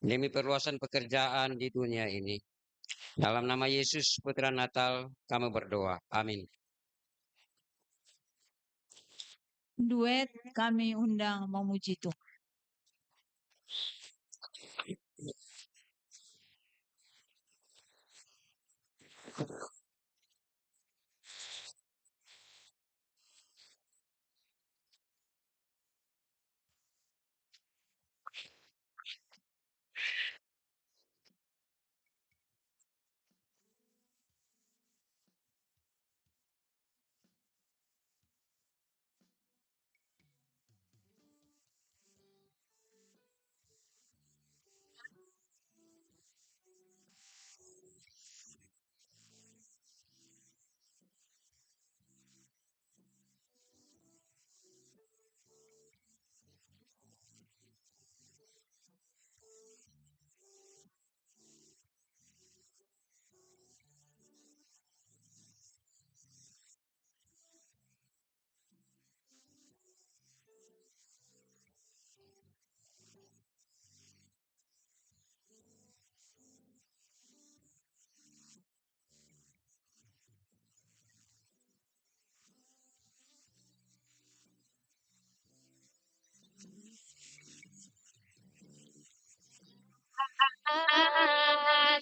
S3: demi perluasan pekerjaan di dunia ini. Dalam nama Yesus, Putra Natal, kami berdoa. Amin.
S5: Duet kami undang memuji Tuhan.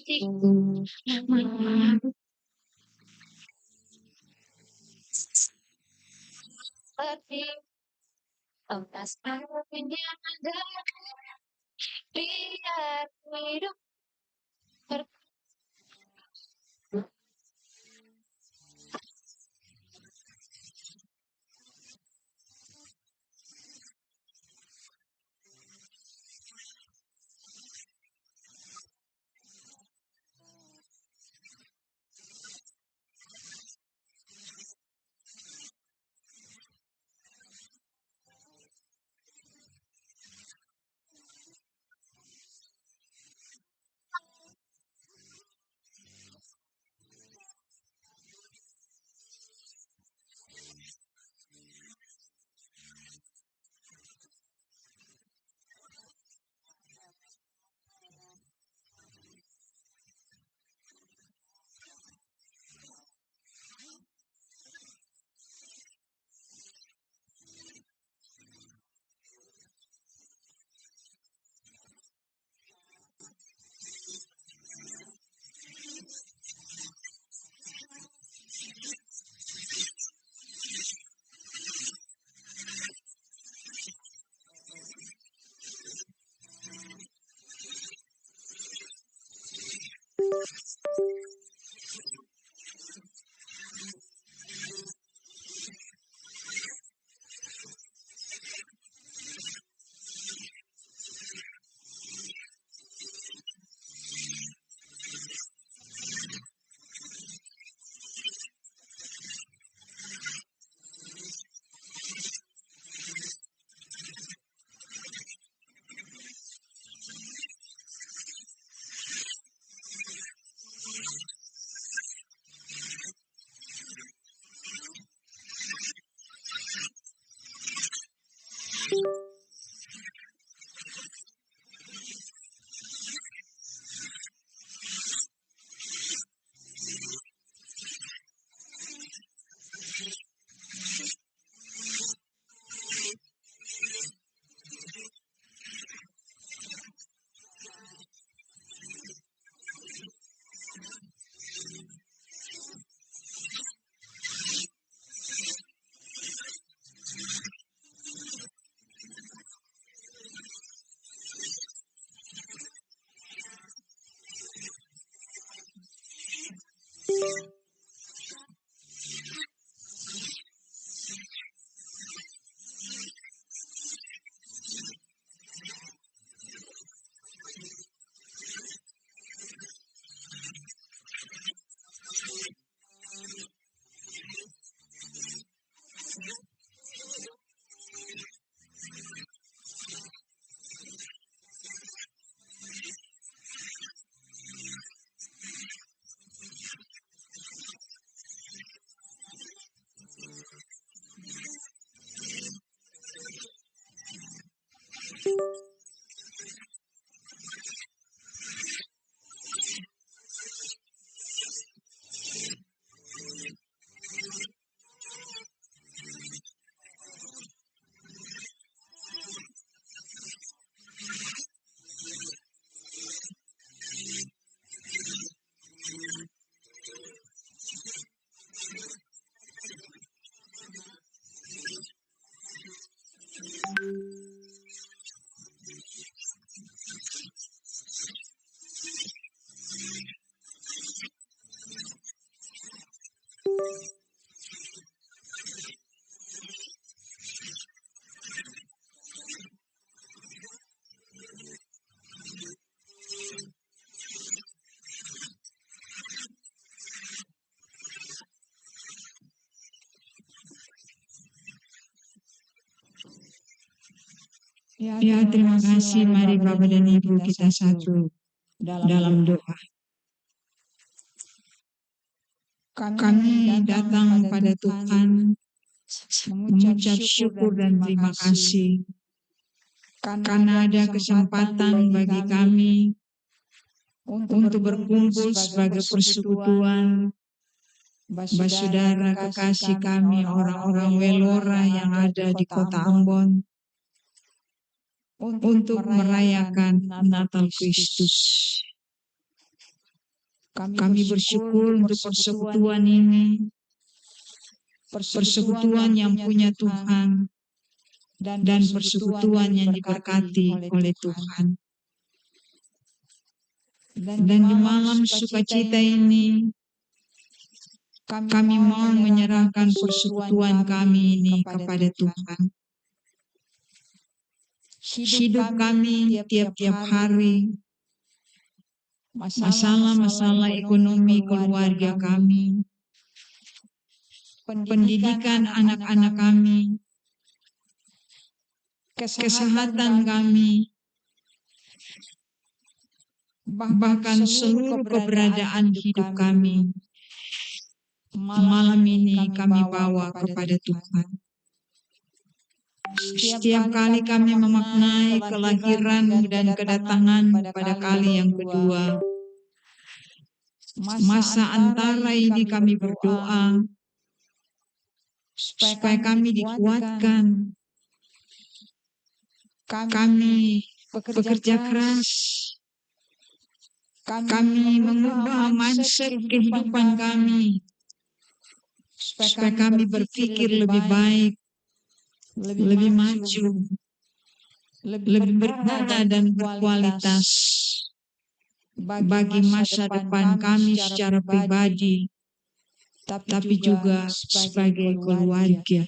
S2: kekasihku. Seperti ampas angin yang ada, biar hidup
S5: Ya, terima kasih. Mari Bapak dan Ibu kita satu dalam doa. Kami datang pada Tuhan mengucap syukur dan terima kasih karena ada kesempatan bagi kami untuk berkumpul sebagai persekutuan saudara kekasih kami orang-orang Welora yang ada di kota Ambon untuk merayakan Natal Kristus. Kami bersyukur untuk persekutuan ini, persekutuan yang punya Tuhan, dan persekutuan yang diberkati oleh Tuhan. Dan di malam sukacita ini, kami mau menyerahkan persekutuan kami ini kepada Tuhan. Hidup kami tiap-tiap hari, masalah-masalah ekonomi keluarga kami, pendidikan anak-anak kami, kesehatan kami, bahkan seluruh keberadaan hidup kami. Malam ini kami bawa kepada Tuhan. Setiap kali kami memaknai kelahiran dan kedatangan pada kali yang kedua, masa antara ini kami berdoa supaya kami dikuatkan. Kami bekerja keras. Kami mengubah mindset kehidupan kami supaya kami berpikir lebih baik, lebih maju, lebih berguna dan berkualitas bagi masa depan kami secara pribadi, tapi juga sebagai keluarga.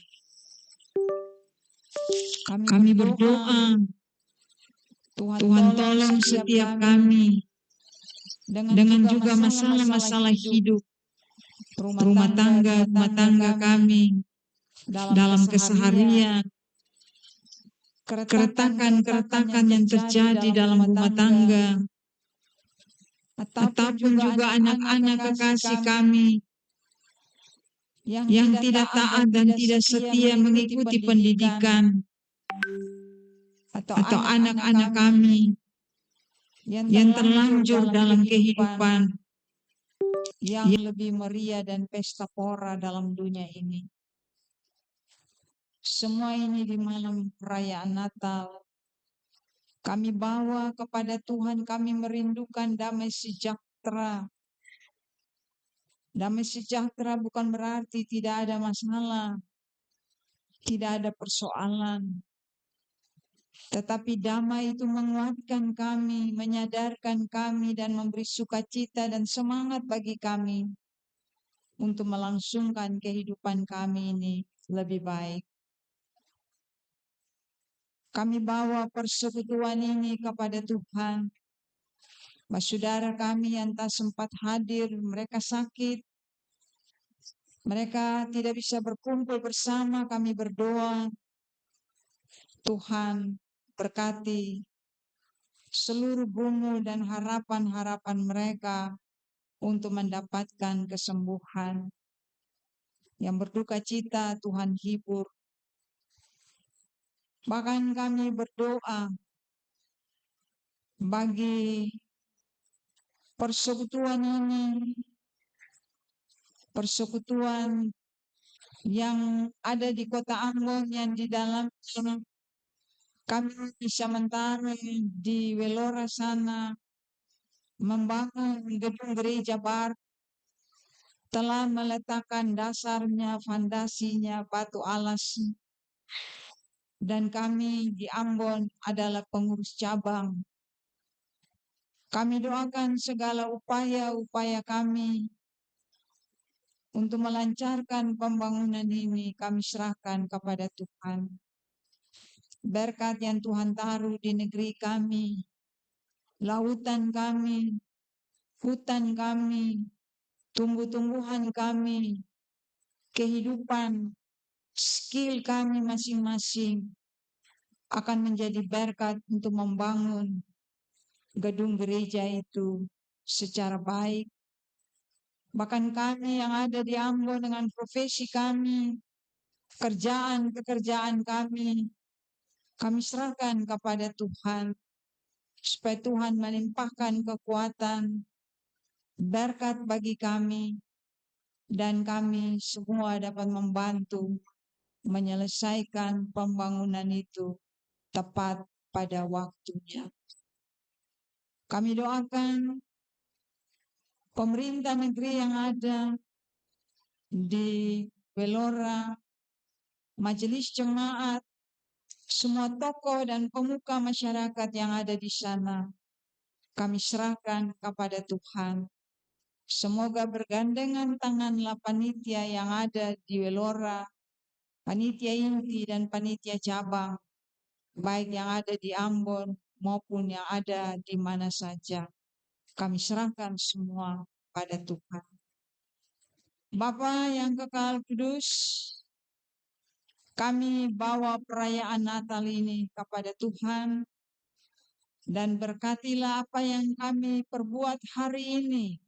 S5: Kami berdoa, Tuhan tolong setiap kami dengan juga masalah-masalah hidup, rumah tangga kami, dalam keseharian, keretakan yang terjadi dalam rumah tangga, ataupun juga anak-anak kekasih kami yang tidak taat dan tidak setia mengikuti pendidikan, atau anak-anak kami yang terlanjur dalam kehidupan yang lebih meriah dan pesta pora dalam dunia ini. Semua ini di malam perayaan Natal kami bawa kepada Tuhan. Kami merindukan damai sejahtera. Damai sejahtera bukan berarti tidak ada masalah, tidak ada persoalan. Tetapi damai itu menguatkan kami, menyadarkan kami, dan memberi sukacita dan semangat bagi kami untuk melangsungkan kehidupan kami ini lebih baik. Kami bawa persekutuan ini kepada Tuhan. Saudara kami yang tak sempat hadir, mereka sakit, mereka tidak bisa berkumpul bersama, kami berdoa, Tuhan berkati seluruh gumul dan harapan-harapan mereka untuk mendapatkan kesembuhan. Yang berduka cita, Tuhan hibur. Bahkan kami berdoa bagi persekutuan ini, persekutuan yang ada di kota Ambon, yang di dalam kami sementara di Welora sana membangun gedung gereja baru, telah meletakkan dasarnya, fondasinya, batu alas. Dan kami di Ambon adalah pengurus cabang. Kami doakan segala upaya-upaya kami untuk melancarkan pembangunan ini, kami serahkan kepada Tuhan. Berkat yang Tuhan taruh di negeri kami, lautan kami, hutan kami, tumbuh-tumbuhan kami, kehidupan, skill kami masing-masing akan menjadi berkat untuk membangun gedung gereja itu secara baik. Bahkan kami yang ada di Ambon dengan profesi kami, pekerjaan kami serahkan kepada Tuhan, supaya Tuhan melimpahkan kekuatan, berkat bagi kami, dan kami semua dapat membantu menyelesaikan pembangunan itu tepat pada waktunya. Kami doakan pemerintah negeri yang ada di Belora, majelis jemaat, semua tokoh dan pemuka masyarakat yang ada di sana, kami serahkan kepada Tuhan. Semoga bergandengan tanganlah panitia yang ada di Belora, panitia inti dan panitia cabang, baik yang ada di Ambon maupun yang ada di mana saja. Kami serahkan semua pada Tuhan. Bapa yang kekal kudus, kami bawa perayaan Natal ini kepada Tuhan, dan berkatilah apa yang kami perbuat hari ini.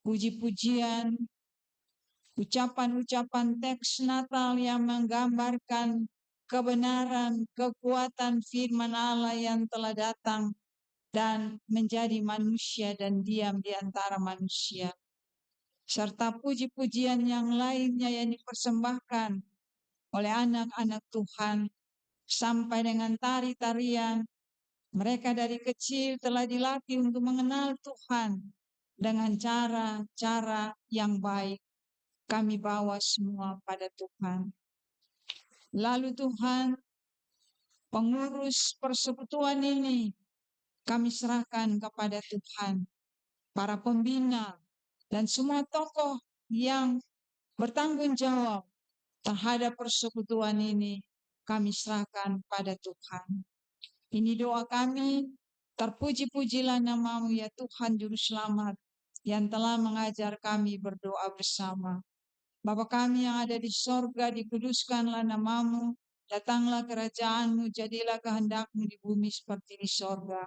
S5: Puji-pujian, ucapan-ucapan teks Natal yang menggambarkan kebenaran, kekuatan firman Allah yang telah datang dan menjadi manusia dan diam di antara manusia. Serta puji-pujian yang lainnya yang dipersembahkan oleh anak-anak Tuhan, sampai dengan tari-tarian. Mereka dari kecil telah dilatih untuk mengenal Tuhan dengan cara-cara yang baik. Kami bawa semua pada Tuhan. Lalu Tuhan, pengurus persekutuan ini kami serahkan kepada Tuhan. Para pembina dan semua tokoh yang bertanggung jawab terhadap persekutuan ini kami serahkan pada Tuhan. Ini doa kami, terpuji-pujilah nama-Mu ya Tuhan Juru Selamat yang telah mengajar kami berdoa bersama. Bapa kami yang ada di sorga, dikuduskanlah nama-Mu, datanglah kerajaan-Mu, jadilah kehendak-Mu di bumi seperti di sorga.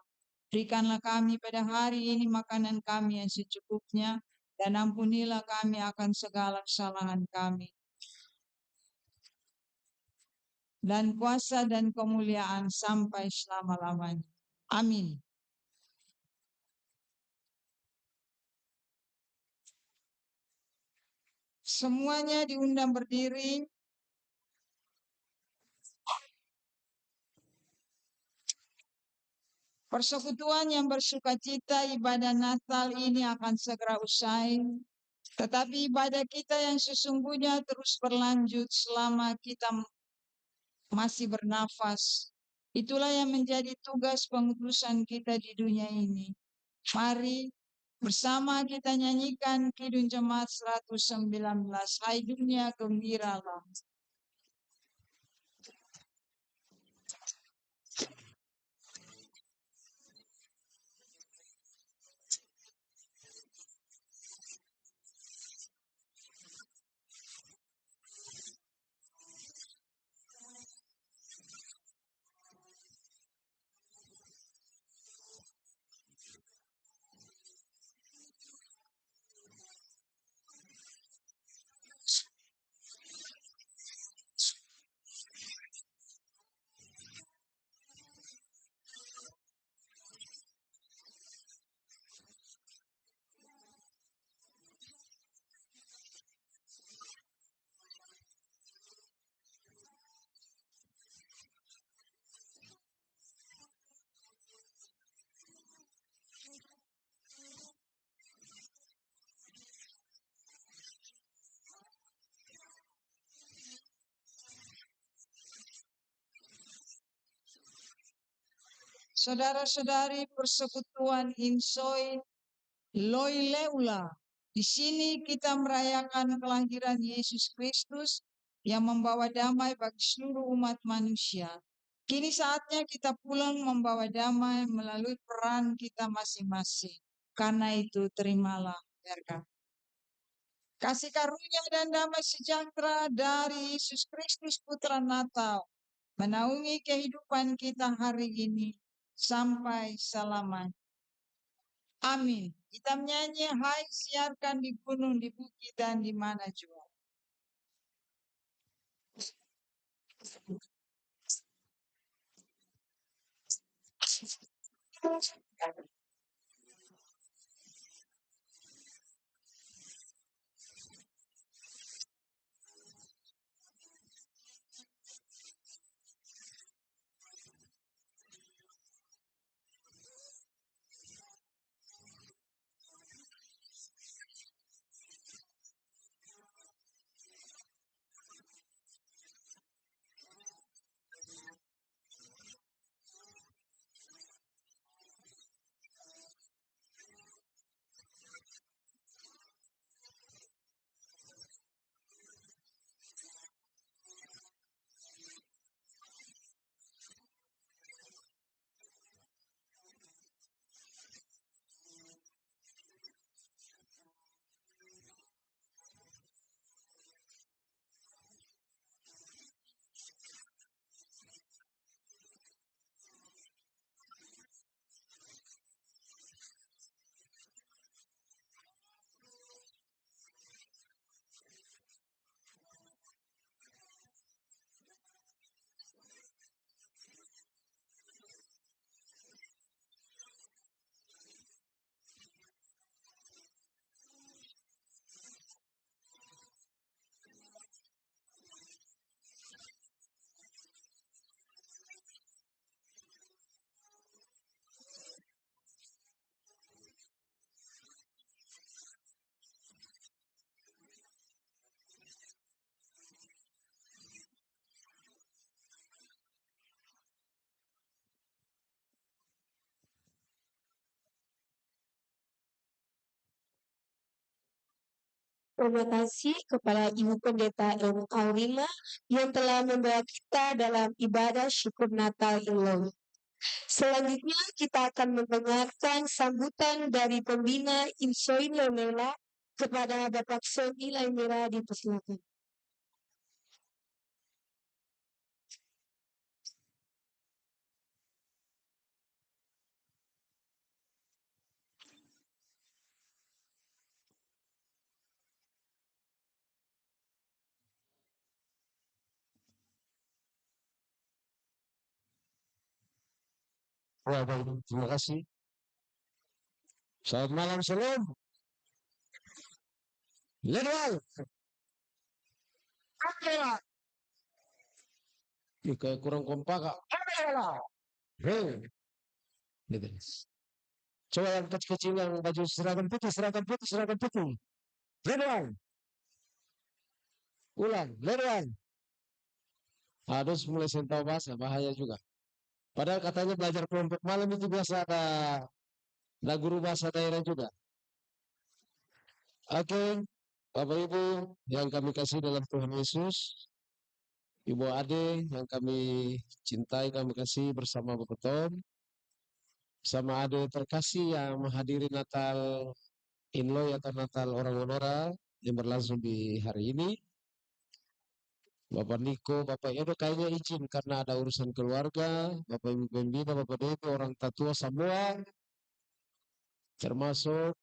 S5: Berikanlah kami pada hari ini makanan kami yang secukupnya, dan ampunilah kami akan segala kesalahan kami. Dan kuasa dan kemuliaan sampai selama-lamanya. Amin. Semuanya diundang berdiri. Persekutuan yang bersukacita ibadah Natal ini akan segera usai. Tetapi ibadah kita yang sesungguhnya terus berlanjut selama kita masih bernafas. Itulah yang menjadi tugas pengudusan kita di dunia ini. Mari bersama kita nyanyikan Kidung Jemaat 119. Hai dunia gembiralah. Saudara-saudari persekutuan Insoi Loileula. Di sini kita merayakan kelahiran Yesus Kristus yang membawa damai bagi seluruh umat manusia. Kini saatnya kita pulang membawa damai melalui peran kita masing-masing. Karena itu terimalah berkat. Kasih karunia dan damai sejahtera dari Yesus Kristus Putra Natal menaungi kehidupan kita hari ini sampai selamanya. Amin. Kita menyanyi hai siarkan di gunung, di bukit, dan di mana jua.
S1: terima kasih kepada Ibu Pendeta Elmu Aurima yang telah membawa kita dalam ibadah syukur Natal Inloi. Selanjutnya kita akan mendengarkan sambutan dari pembina Insoin Leonela kepada Bapak Sony Laimira, dipersilakan.
S6: Ya, baik. Terima kasih. Selamat malam, Salam. Legal. Amela. Ini kayak kurang kompak, Kak. Amela. Hei. Gitu. Coba yang kecil-kecil yang baju seragam putih, seragam putih, seragam putih. Legal. Ulang, legal. Harus mulai tahu bahasa, bahaya juga. Padahal katanya belajar kelompok malam itu biasa ada guru bahasa daerah juga. Oke, Bapak Ibu yang kami kasih dalam Tuhan Yesus, Ibu Ade yang kami cintai, kami kasih bersama Bapak Tom, sama Ade terkasih yang menghadiri Natal Inloi atau Natal orang Onora yang berlangsung di hari ini. Bapak Niko, Bapak Edo kayaknya izin karena ada urusan keluarga, Bapak Ibu Pembina, Bapak Depo, orang tatua semua, termasuk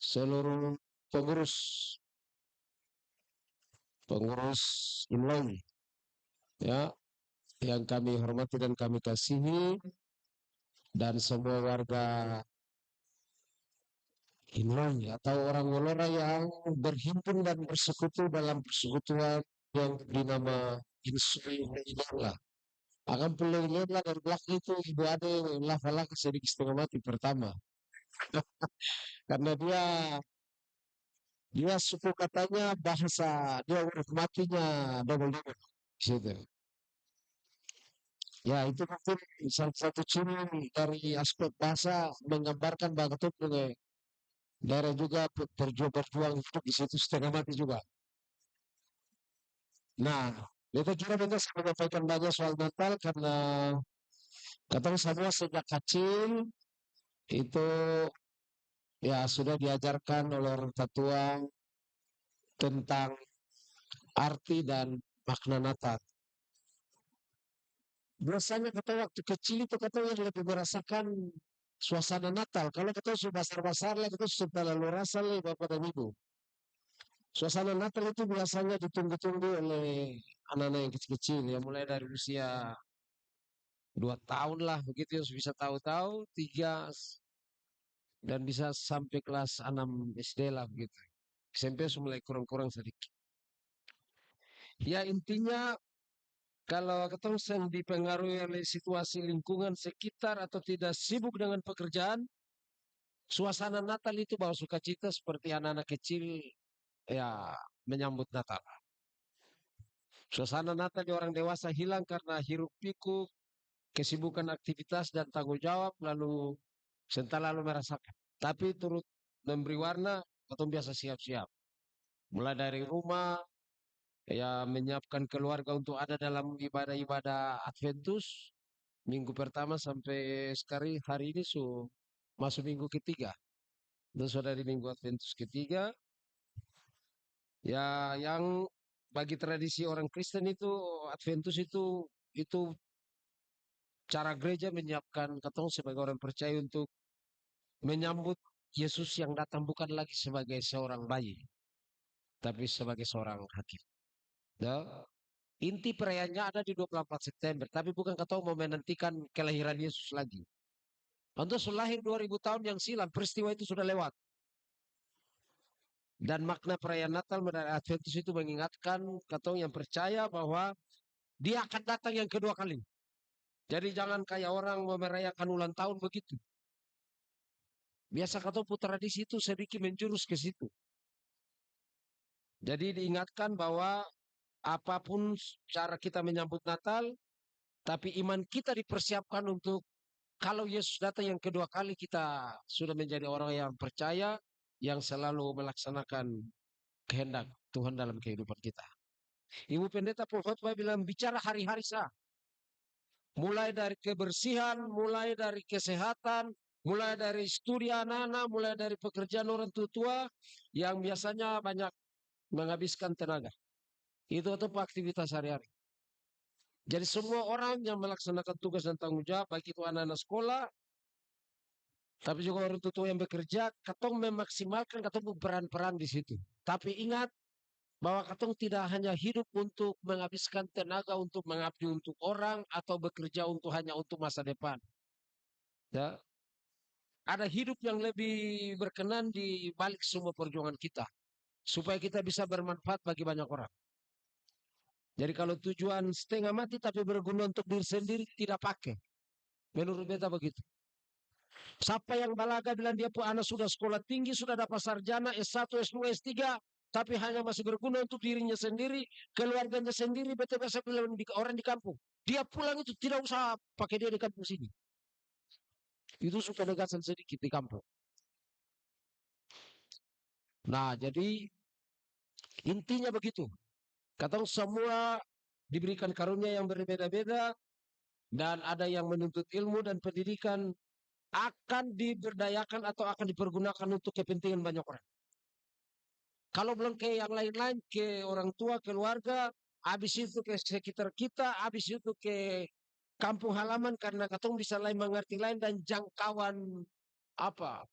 S6: seluruh pengurus Inloi, ya, yang kami hormati dan kami kasihi, dan semua warga Inloi atau orang Wolora yang berhimpun dan bersekutu dalam persekutuan yang dinama Insulin Ilela. Akan pulau Ilela dari belakang itu Ibu Ade laka-laka sedikit setengah mati pertama. Karena dia suku katanya bahasa dia huruf matinya double-double. Gitu. Ya itu mungkin salah satu ciri dari aspek bahasa menggambarkan bahwa dengan daerah juga berjuang hidup di situ setengah mati juga. Nah, kita kira kita menyampaikan banyak soal Natal karena katanya semua sejak kecil itu ya sudah diajarkan oleh orang tua tentang arti dan makna Natal. Biasanya kata waktu kecil itu kata yang lebih merasakan suasana Natal. Kalau kita sudah besar-besar lah, kita sudah lalu rasa lah Bapak dan Ibu. Suasana Natal itu biasanya ditunggu-tunggu oleh anak-anak yang kecil-kecil ya, mulai dari usia 2 tahun lah begitu yang bisa tahu-tahu 3 dan bisa sampai kelas 6 SD lah begitu. SMP mulai kurang-kurang sedikit. Ya intinya kalau ketemu yang dipengaruhi oleh situasi lingkungan sekitar atau tidak sibuk dengan pekerjaan, suasana Natal itu bawa sukacita seperti anak-anak kecil ya menyambut Natal. Suasana Natal di orang dewasa hilang karena hiruk pikuk, kesibukan aktivitas dan tanggung jawab lalu lalu merasakan. Tapi turut memberi warna, atau biasa siap-siap. Mulai dari rumah, ya menyiapkan keluarga untuk ada dalam ibadah-ibadah Adventus minggu pertama sampai sekarang hari ini masuk minggu ketiga. Dan sudah di minggu Adventus ketiga, ya yang bagi tradisi orang Kristen itu Adventus itu cara gereja menyiapkan ketong sebagai orang percaya untuk menyambut Yesus yang datang bukan lagi sebagai seorang bayi, tapi sebagai seorang hakim. Ya, inti perayaannya ada di 24 September, tapi bukan ketong mau menantikan kelahiran Yesus lagi. Untuk lahir 2000 tahun yang silam, peristiwa itu sudah lewat. Dan makna perayaan Natal dan Adventus itu mengingatkan ketong yang percaya bahwa dia akan datang yang kedua kali. Jadi jangan kayak orang merayakan ulang tahun begitu. Biasa ketong tradisi itu sedikit menjurus ke situ. Jadi diingatkan bahwa apapun cara kita menyambut Natal, tapi iman kita dipersiapkan untuk kalau Yesus datang yang kedua kali kita sudah menjadi orang yang percaya, yang selalu melaksanakan kehendak Tuhan dalam kehidupan kita. Ibu Pendeta Purkhotbah bilang bicara hari-hari sah. Mulai dari kebersihan, mulai dari kesehatan, mulai dari studi anak-anak, mulai dari pekerjaan orang tua yang biasanya banyak menghabiskan tenaga. Itu untuk aktivitas sehari-hari. Jadi semua orang yang melaksanakan tugas dan tanggung jawab, baik itu anak-anak sekolah, tapi juga orang tua yang bekerja, katong memaksimalkan katong peran-peran di situ. Tapi ingat bahwa katong tidak hanya hidup untuk menghabiskan tenaga untuk mengabdi untuk orang atau bekerja untuk hanya untuk masa depan. Ya. Ada hidup yang lebih berkenan di balik semua perjuangan kita, supaya kita bisa bermanfaat bagi banyak orang. Jadi kalau tujuan setengah mati tapi berguna untuk diri sendiri tidak pakai. Menurut beta begitu. Siapa yang balaga bilang dia pun anak sudah sekolah tinggi, sudah dapat sarjana S1, S2, S3, tapi hanya masih berguna untuk dirinya sendiri, keluarganya sendiri, beta biasa bilang orang di kampung. Dia pulang itu tidak usah pakai dia di kampung sini. Itu suka negasan sedikit di kampung. Nah, jadi intinya begitu. Katong semua diberikan karunia yang berbeda-beda dan ada yang menuntut ilmu dan pendidikan akan diberdayakan atau akan dipergunakan untuk kepentingan banyak orang. Kalau belum ke yang lain-lain, ke orang tua, keluarga, habis itu ke sekitar kita, habis itu ke kampung halaman karena katong bisa lain mengerti lain dan jangkauan apa?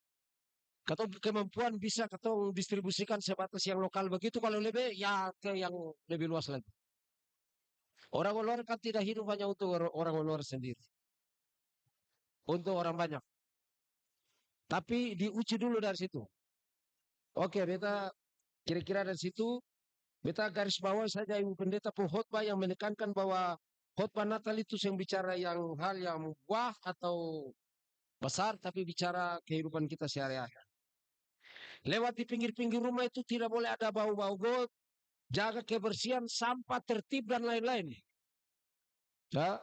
S6: Katong kemampuan bisa katong distribusikan sebatas yang lokal begitu, kalau lebih ya ke yang lebih luas lagi. Orang luar kan tidak hidup hanya untuk orang luar sendiri. Untuk orang banyak. Tapi diuji dulu dari situ. Oke, beta kira-kira dari situ, beta garis bawah saja Ibu Pendeta Purkhotbah yang menekankan bahwa khotbah Natal itu yang bicara yang hal yang wah atau besar, tapi bicara kehidupan kita sehari-hari. Lewat di pinggir-pinggir rumah itu tidak boleh ada bau-bau got, jaga kebersihan, sampah tertib dan lain-lain. Ya.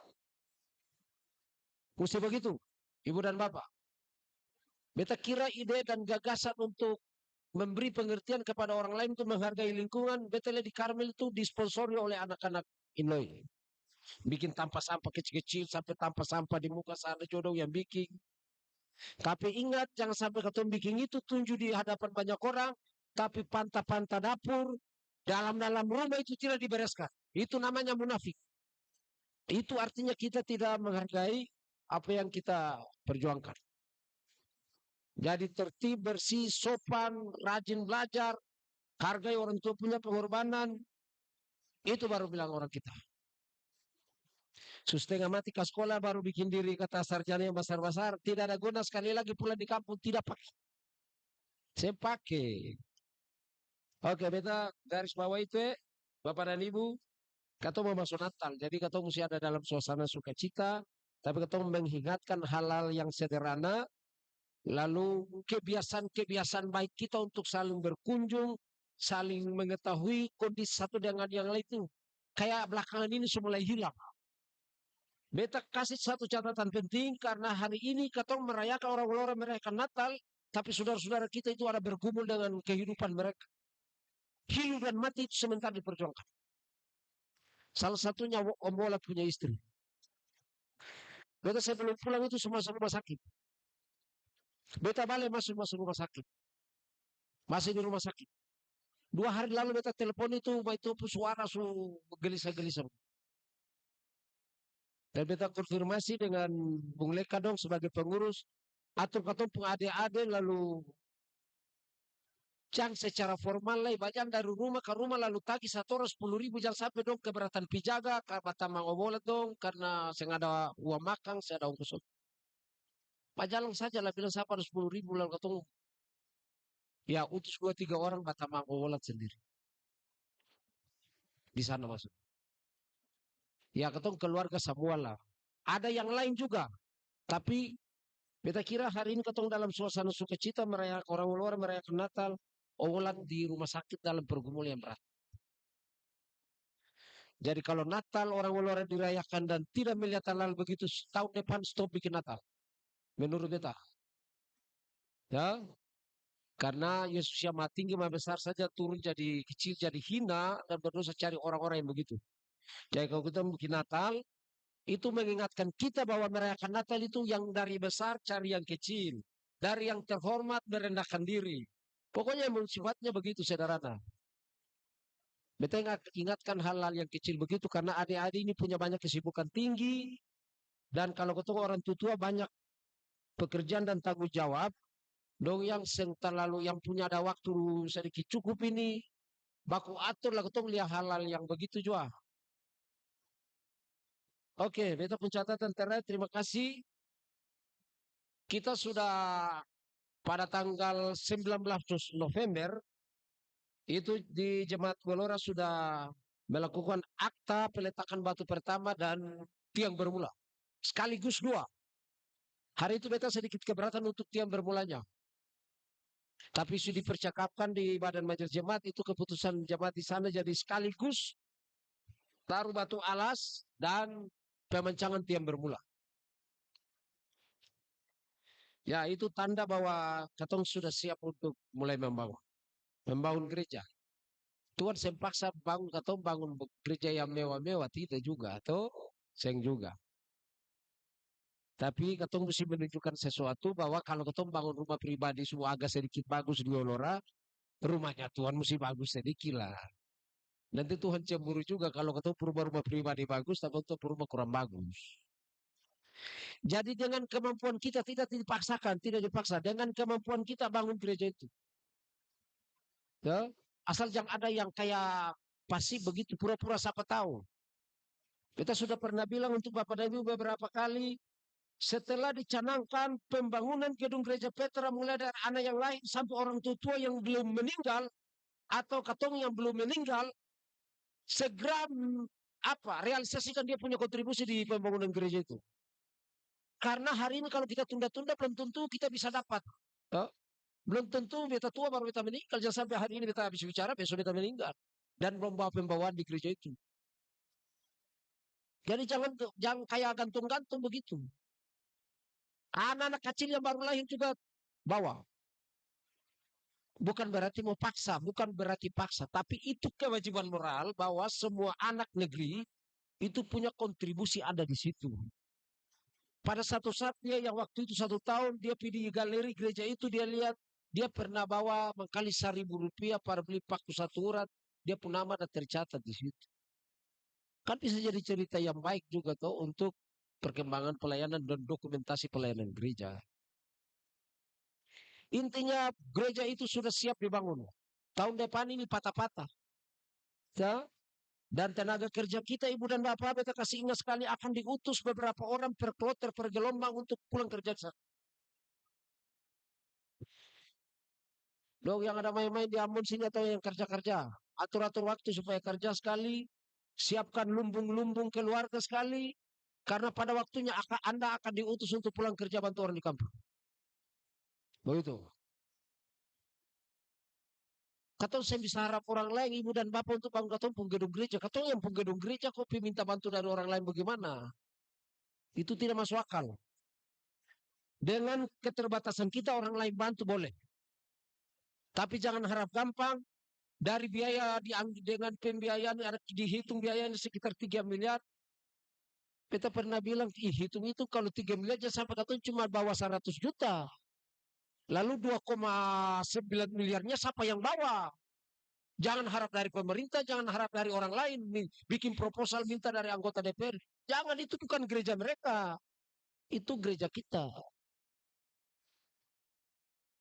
S6: Mesti begitu, Ibu dan Bapak. Beta kira ide dan gagasan untuk memberi pengertian kepada orang lain untuk menghargai lingkungan, beta lihat di Karmel itu disponsori oleh anak-anak Inloi. Bikin tanpa sampah kecil-kecil sampai tanpa sampah di muka sana jodoh yang bikin. Tapi ingat jangan sampai katong bikin itu tunjuk di hadapan banyak orang, tapi panta-panta dapur dalam-dalam rumah itu tidak dibereskan. Itu namanya munafik. Itu artinya kita tidak menghargai apa yang kita perjuangkan. Jadi tertib, bersih, sopan, rajin belajar, hargai orang tua punya pengorbanan. Itu baru bilang orang kita. Setengah mati ke sekolah baru bikin diri kata sarjana yang besar-besar. Tidak ada guna sekali lagi pula di kampung tidak pakai. Saya pakai. Oke, beta garis bawah itu Bapak dan Ibu. Katong mau masuk Natal. Jadi katong mesti ada dalam suasana sukacita. Tapi katong mengingatkan hal-hal yang sederhana. Lalu kebiasaan-kebiasaan baik kita untuk saling berkunjung, saling mengetahui kondisi satu dengan yang lain itu. Kayak belakangan ini mulai hilang. Beta kasih satu catatan penting karena hari ini katong merayakan orang-orang merayakan Natal, tapi saudara-saudara kita itu ada bergumul dengan kehidupan mereka. Hidup dan mati itu sementara diperjuangkan. Salah satunya Om Wolat punya istri. Beta sebelum pulang itu semua rumah sakit. Beta balik masuk rumah sakit. Masih di rumah sakit. 2 hari lalu beta telepon itu suara gelisah-gelisah. Dan beta konfirmasi dengan Bung Leka dong sebagai pengurus. Atur katong pun adik-adik lalu jang secara formal lah. Bajan dari rumah ke rumah lalu tagih 10.000 jang sampai dong keberatan pijaga. Kata mangobolet dong karena saya ada uang makan, saya ada ongkos. Pajalang saja lah bilang siapa ada 10.000 lalu katong. Ya utus 2-3 orang kata mangobolet sendiri. Di sana masuk. Ya katong keluarga semua lah. Ada yang lain juga. Tapi beta kira hari ini katong dalam suasana sukacita merayakan orang luar merayakan Natal. Olat di rumah sakit dalam pergumulan yang berat. Jadi kalau Natal orang luar dirayakan dan tidak melihat hal begitu, tahun depan stop bikin Natal. Menurut beta. Ya. Karena Yesus yang maha tinggi, maha besar saja turun jadi kecil, jadi hina, dan berdosa cari orang-orang yang begitu. Jadi kalau kita bikin Natal, itu mengingatkan kita bahwa merayakan Natal itu yang dari besar cari yang kecil. Dari yang terhormat merendahkan diri. Pokoknya sifatnya begitu, saudara. Beta ingatkan hal-hal yang kecil begitu karena adik-adik ini punya banyak kesibukan tinggi. Dan kalau ketemu orang tua banyak pekerjaan dan tanggung jawab. Dong yang terlalu yang punya ada waktu sedikit cukup ini. Baku atur lah ketemu lihat hal-hal yang begitu juga. Oke, beta pun catatan terakhir, terima kasih. Kita sudah pada tanggal 19 November, itu di Jemaat Gelora sudah melakukan akta peletakan batu pertama dan tiang bermula. Sekaligus dua. Hari itu beta sedikit keberatan untuk tiang bermulanya. Tapi sudah dipercakapkan di Badan Majelis Jemaat, itu keputusan jemaat di sana jadi sekaligus taruh batu alas dan pemancangan tiang bermula. Ya, itu tanda bahwa katong sudah siap untuk mulai membangun gereja. Tuhan sempaksa katong bangun gereja yang mewah-mewah, tidak juga, atau seng juga. Tapi katong mesti menunjukkan sesuatu bahwa kalau katong bangun rumah pribadi semua agak sedikit bagus di Olora, rumahnya Tuhan mesti bagus sedikit lah. Nanti Tuhan cemburu juga kalau katong rumah pribadi bagus, tapi untuk rumah kurang bagus. Jadi dengan kemampuan kita tidak dipaksakan, tidak dipaksa. Dengan kemampuan kita bangun gereja itu. Ya, asal jangan ada yang kayak pasif begitu, pura-pura siapa tahu. Kita sudah pernah bilang untuk Bapak dan Ibu beberapa kali, setelah dicanangkan pembangunan gedung gereja Petra mulai dari anak yang lain sampai orang tua yang belum meninggal atau katong yang belum meninggal, segera realisasikan dia punya kontribusi di pembangunan gereja itu. Karena hari ini kalau kita tunda-tunda belum tentu kita bisa dapat. Ya. Belum tentu beta tua baru beta meninggal. Jangan sampai hari ini beta habis bicara, besok beta meninggal. Dan membawa pembawaan di gereja itu. Jadi jangan kayak gantung-gantung begitu. Anak-anak kecil yang baru lahir juga bawa. Bukan berarti mau paksa, bukan berarti paksa. Tapi itu kewajiban moral bahwa semua anak negeri itu punya kontribusi ada di situ. Pada satu saat dia yang waktu itu 1 tahun dia pergi di galeri gereja itu, dia lihat dia pernah bawa mengkali Rp1.000 para beli paku 1 urat. Dia pun nama dan tercatat di situ. Kan bisa jadi cerita yang baik juga toh untuk perkembangan pelayanan dan dokumentasi pelayanan gereja. Intinya gereja itu sudah siap dibangun. Tahun depan ini patah-patah. Ya? Dan tenaga kerja kita Ibu dan Bapak, beta kasih ingat sekali akan diutus beberapa orang per kloter, per gelombang untuk pulang kerja. Dong yang ada main-main di Ambon sini atau yang kerja-kerja. Atur-atur waktu supaya kerja sekali. Siapkan lumbung-lumbung keluarga sekali. Karena pada waktunya Anda akan diutus untuk pulang kerja bantu orang di kampung. Begitu. Katong saya bisa harap orang lain, Ibu dan Bapak untuk bangun katong pun gedung gereja. Katong yang pun gedung gereja kok minta bantu dari orang lain bagaimana? Itu tidak masuk akal. Dengan keterbatasan kita orang lain bantu boleh. Tapi jangan harap gampang. Dari biaya dengan pembiayaan dihitung biayanya sekitar 3 miliar. Kita pernah bilang hitung itu kalau 3 miliar sampai katong cuma bawa 100 juta. Lalu 2,9 miliarnya siapa yang bawa? Jangan harap dari pemerintah, jangan harap dari orang lain. Bikin proposal minta dari anggota DPR. Jangan, itu bukan gereja mereka. Itu gereja kita.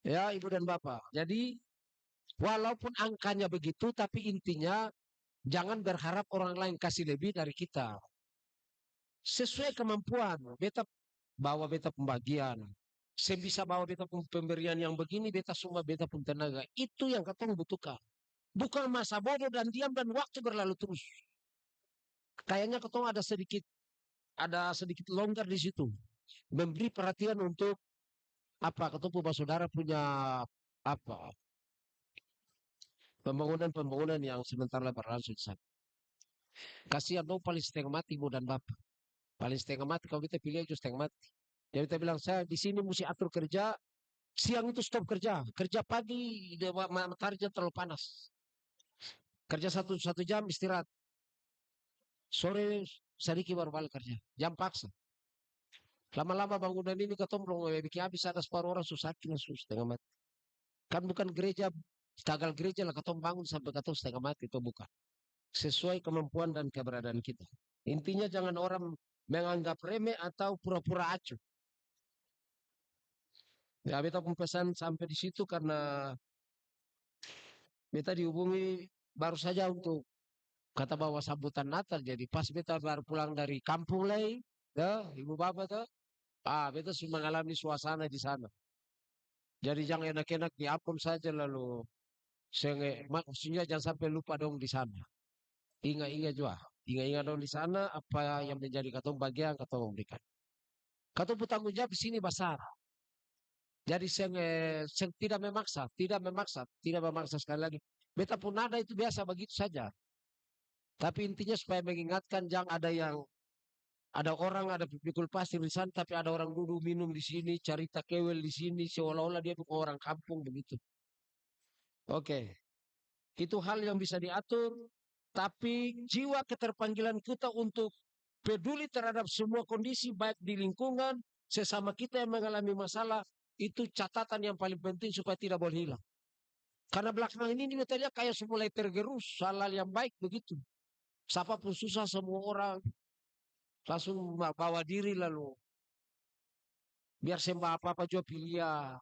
S6: Ya Ibu dan Bapak. Jadi walaupun angkanya begitu, tapi intinya jangan berharap orang lain kasih lebih dari kita. Sesuai kemampuan. Beta bawa beta pembagian. Saya bisa bawa beta pemberian yang begini, beta semua beta pun tenaga. Itu yang katong butuhkan. Bukan masa bodoh dan diam dan waktu berlalu terus. Kayaknya katong ada sedikit longgar di situ. Memberi perhatian untuk katong punya saudara punya pembangunan yang sementara berlangsung di sana. Kasihan dong paling setengah mati Ibu dan Bapak. Paling setengah mati kalau kita pilih itu setengah mati. Jadi kita bilang saya di sini mesti atur kerja Siang itu stop kerja. Kerja pagi, matahari terlalu panas. Kerja satu jam istirahat. Sore sedikit baru balik kerja. Jam paksa. Lama-lama bangunan ini ketomplong, bikin habis ada separuh orang susah setengah mati. Kan bukan gereja, gagal gereja lah ketong bangun sampai ketong setengah mati itu bukan. Sesuai kemampuan dan keberadaan kita. Intinya jangan orang menganggap remeh atau pura-pura acuh. Ya, beta pun pesan sampai di situ karena beta dihubungi baru saja untuk kata bawa sambutan Natal. Jadi pas beta baru pulang dari kampung lagi, ya, ibu bapak tuh, beta sudah mengalami suasana di sana. Jadi jangan enak-enak diapun saja lalu maksudnya jangan sampai lupa dong di sana. Ingat-ingat juga. Ingat-ingat dong di sana apa yang menjadi katong bagian katong memberikan. Katong bertanggung jawab di sini besar. Jadi saya tidak memaksa, tidak memaksa sekali lagi. Beta pun nada itu biasa begitu saja. Tapi intinya supaya mengingatkan jangan ada orang ada pikul pasir di sana, tapi ada orang duduk minum di sini, cerita kewel di sini, seolah-olah dia bukan orang kampung begitu. Oke, itu hal yang bisa diatur, tapi jiwa keterpanggilan kita untuk peduli terhadap semua kondisi baik di lingkungan, sesama kita yang mengalami masalah, itu catatan yang paling penting supaya tidak boleh hilang. Karena belakangan ini kita lihat kayak mulai tergerus hal-hal yang baik begitu. Siapapun susah semua orang langsung bawa diri lalu. Biar sembah apa-apa juga pilih ya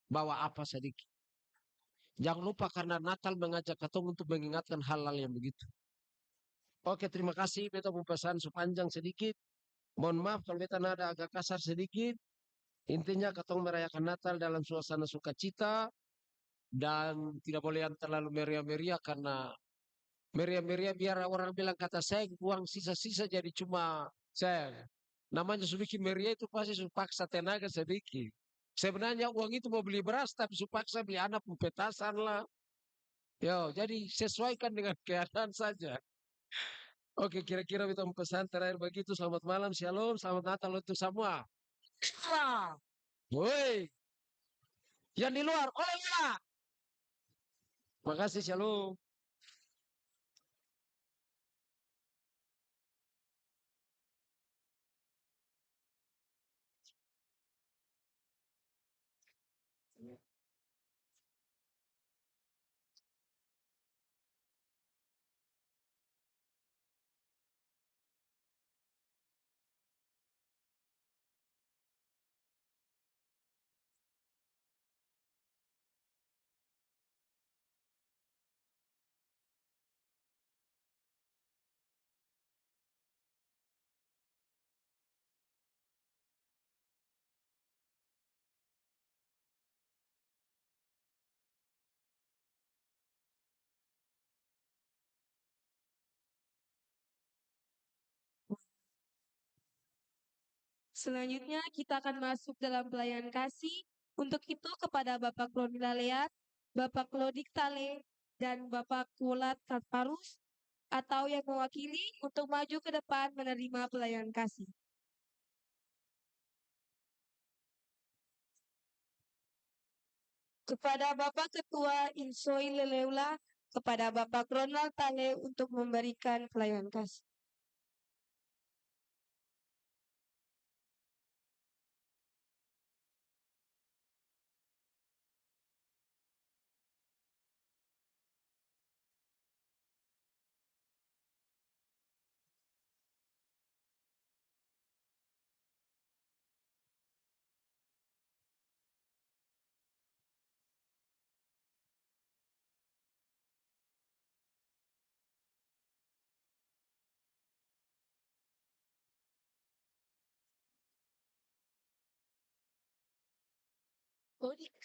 S6: bawa apa sedikit. Jangan lupa karena Natal mengajak katong untuk mengingatkan hal-hal yang begitu. Oke, terima kasih. Beta mau pesan sepanjang sedikit. Mohon maaf kalau beta nada agak kasar sedikit. Intinya katong merayakan Natal dalam suasana sukacita dan tidak boleh yang terlalu meriah-meriah karena meriah-meriah biar orang bilang kata saya uang sisa-sisa jadi cuma saya. Namanya sedikit meriah itu pasti supaksa tenaga sedikit. Sebenarnya uang itu mau beli beras tapi supaksa beli anak petasan lah. Yo, jadi sesuaikan dengan keadaan saja. Oke, kira-kira kita pesan terakhir begitu. Selamat malam, shalom, selamat Natal untuk semua. Woi, yang di luar, oleh ya. Makasih, shalom.
S1: Selanjutnya kita akan masuk dalam pelayanan kasih. Untuk itu kepada Bapak Kloni Laleat, Bapak Klodik Tale, dan Bapak Kulat Katparus atau yang mewakili untuk maju ke depan menerima pelayanan kasih. Kepada Bapak Ketua Insoi Leleula, kepada Bapak Ronald Tale untuk memberikan pelayanan kasih. Klodik.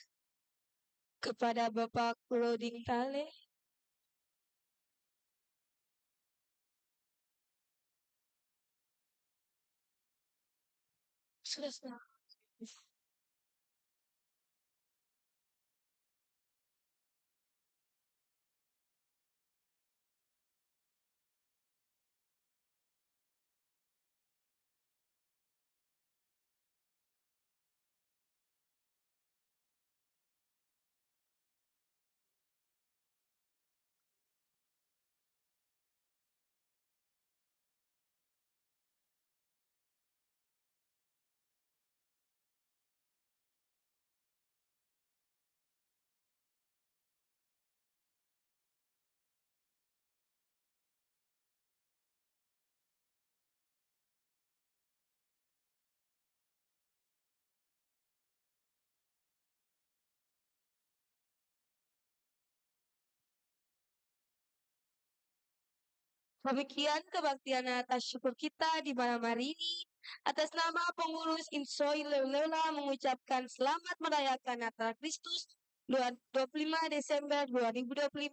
S1: Kepada Bapak Klodik Tale. Sudah. Demikian kebaktian atas syukur kita di malam hari ini. Atas nama pengurus Insoi Lela mengucapkan selamat merayakan Natal Kristus 25 Desember 2025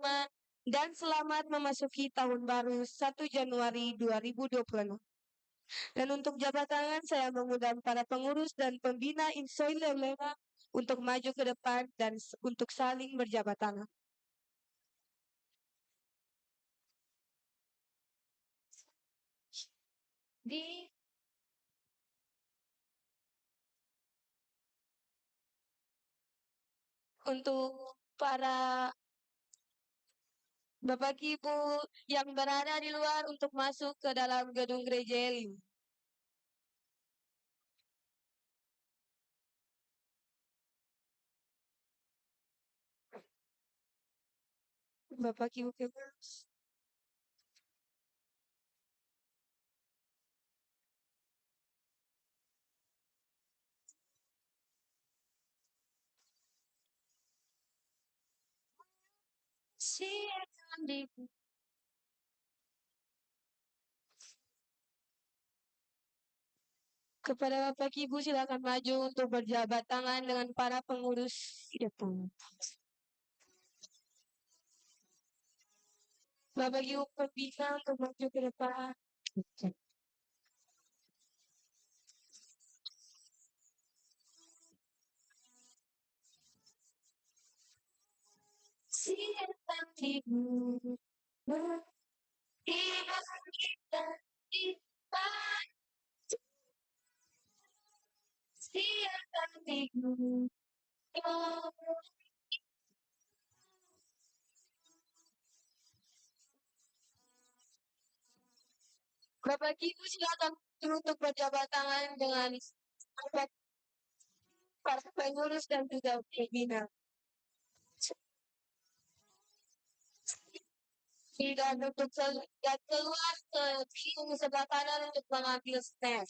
S1: dan selamat memasuki tahun baru 1 Januari 2026. Dan untuk jabat tangan saya mengundang para pengurus dan pembina Insoi Lela untuk maju ke depan dan untuk saling berjabat tangan. Untuk para Bapak Ibu yang berada di luar untuk masuk ke dalam gedung gereja Elim. Bapak Ibu pengurus. Kepada Bapak Ibu silakan maju untuk berjabat tangan dengan para pengurus di depan. Bapak Ibu pembina untuk maju ke depan. Siapa ibu kita di siapa ibu Bapak Ibu silakan untuk berjabat tangan dengan para pengurus dan juga pembina. Dan untuk keluar ke pintu sebelah kanan untuk mengambil snack.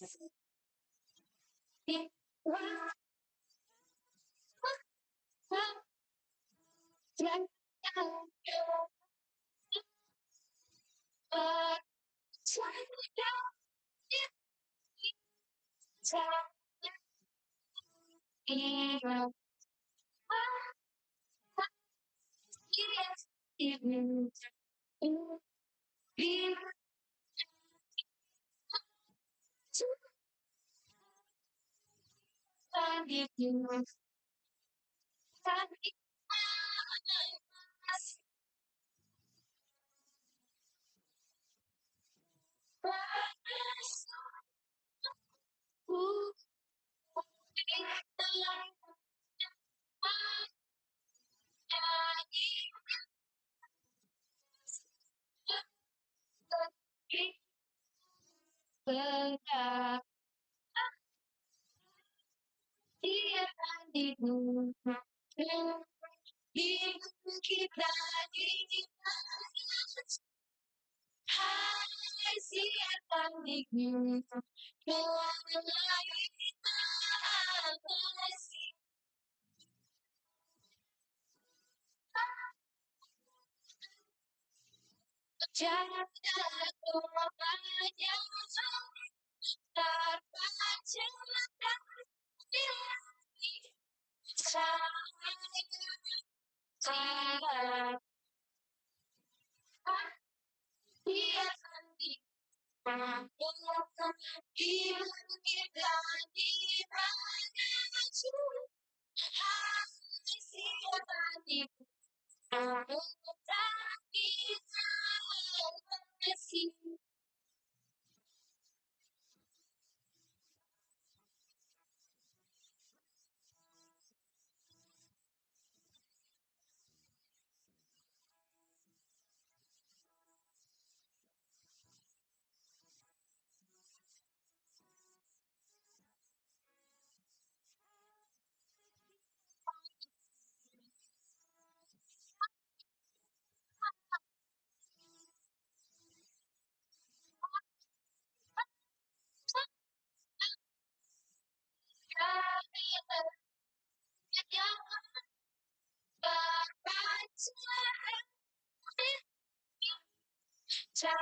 S2: Cahaya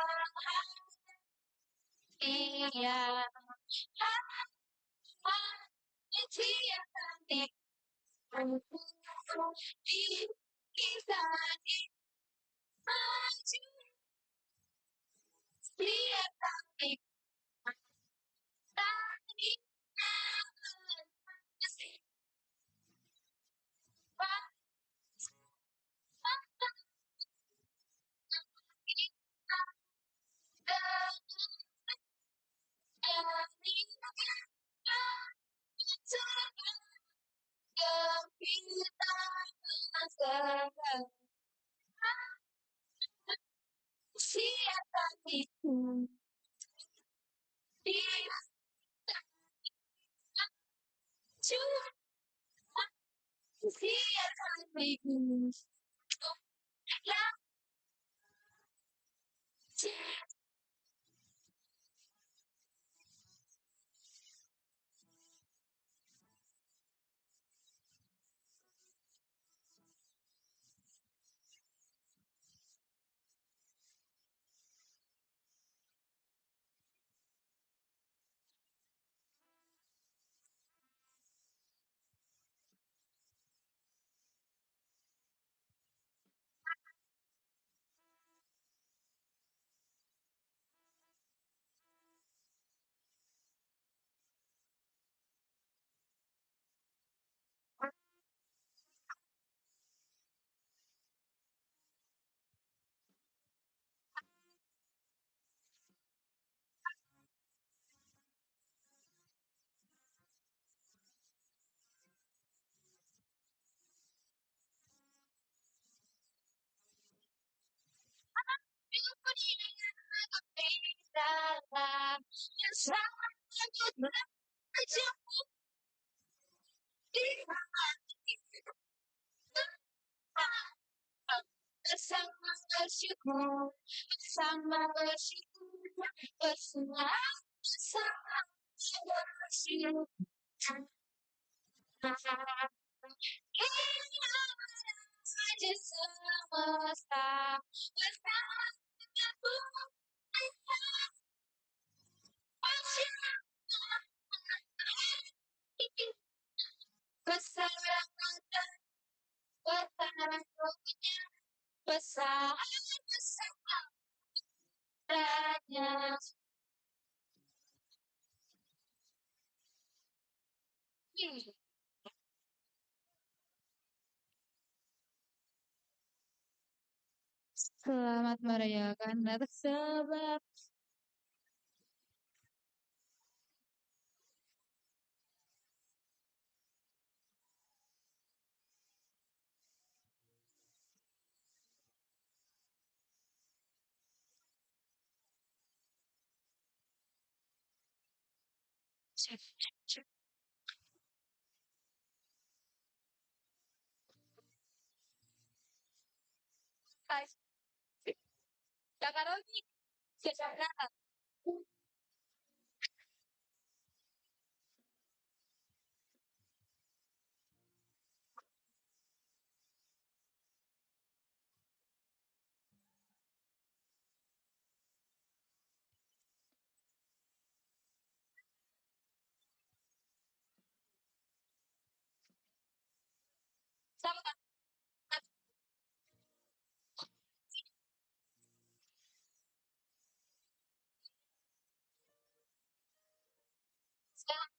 S2: yang cantik di kita maju dia cantik tadi siapa itu dia cuma siapa itu dalam yang sangat berjauh di bersama bersyukur bersama bersyukur bersama bersama bersyukur saja semesta bersama keselamatan bertanya besar besarnya Selamat merayakan Natal Sahabat. Guys, Kakak sejak Natal. Sama sekarang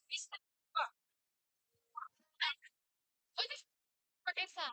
S2: bisa. Pakai sa.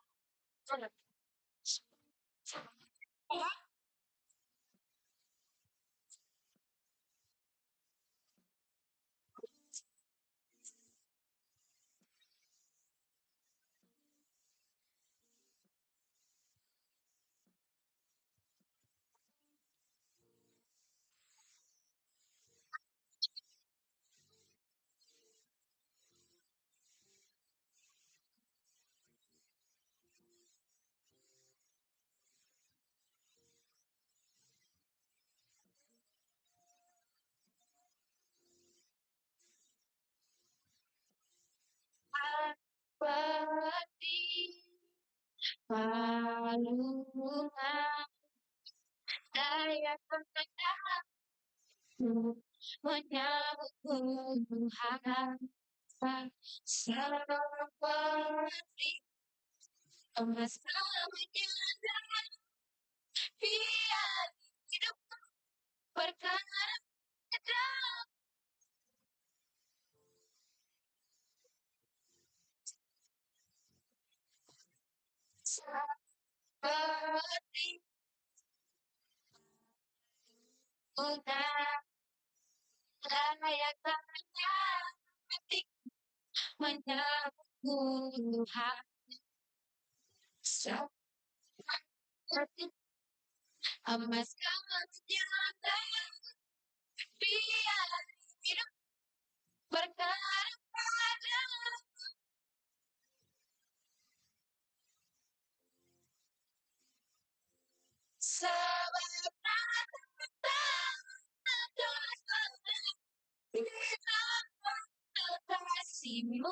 S2: Seperti palu bunga daya padaku menyambut gunung harapan seperti emas menyandang biar hidup berkarya seperti bunga daya hati menyambut gunung harapan seperti emas menyandang biar hidup berkarya padaku sebab kasihmu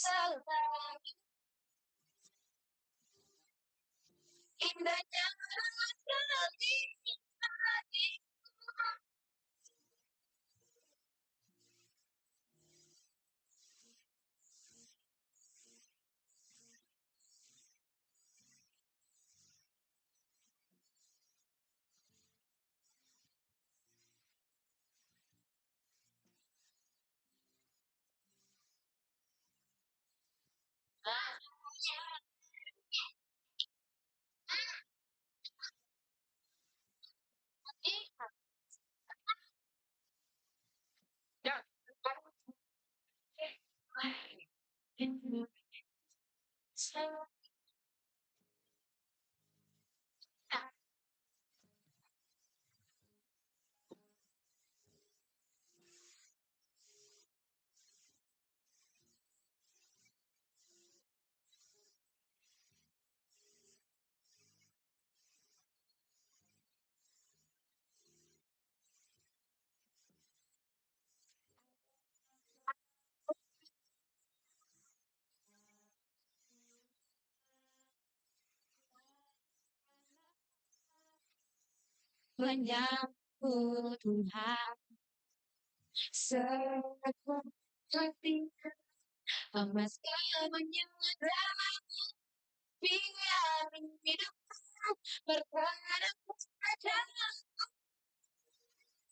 S2: selalu indahnya hati menyambut Tuhan seperti emas menyandang biar hidup berkarya padaku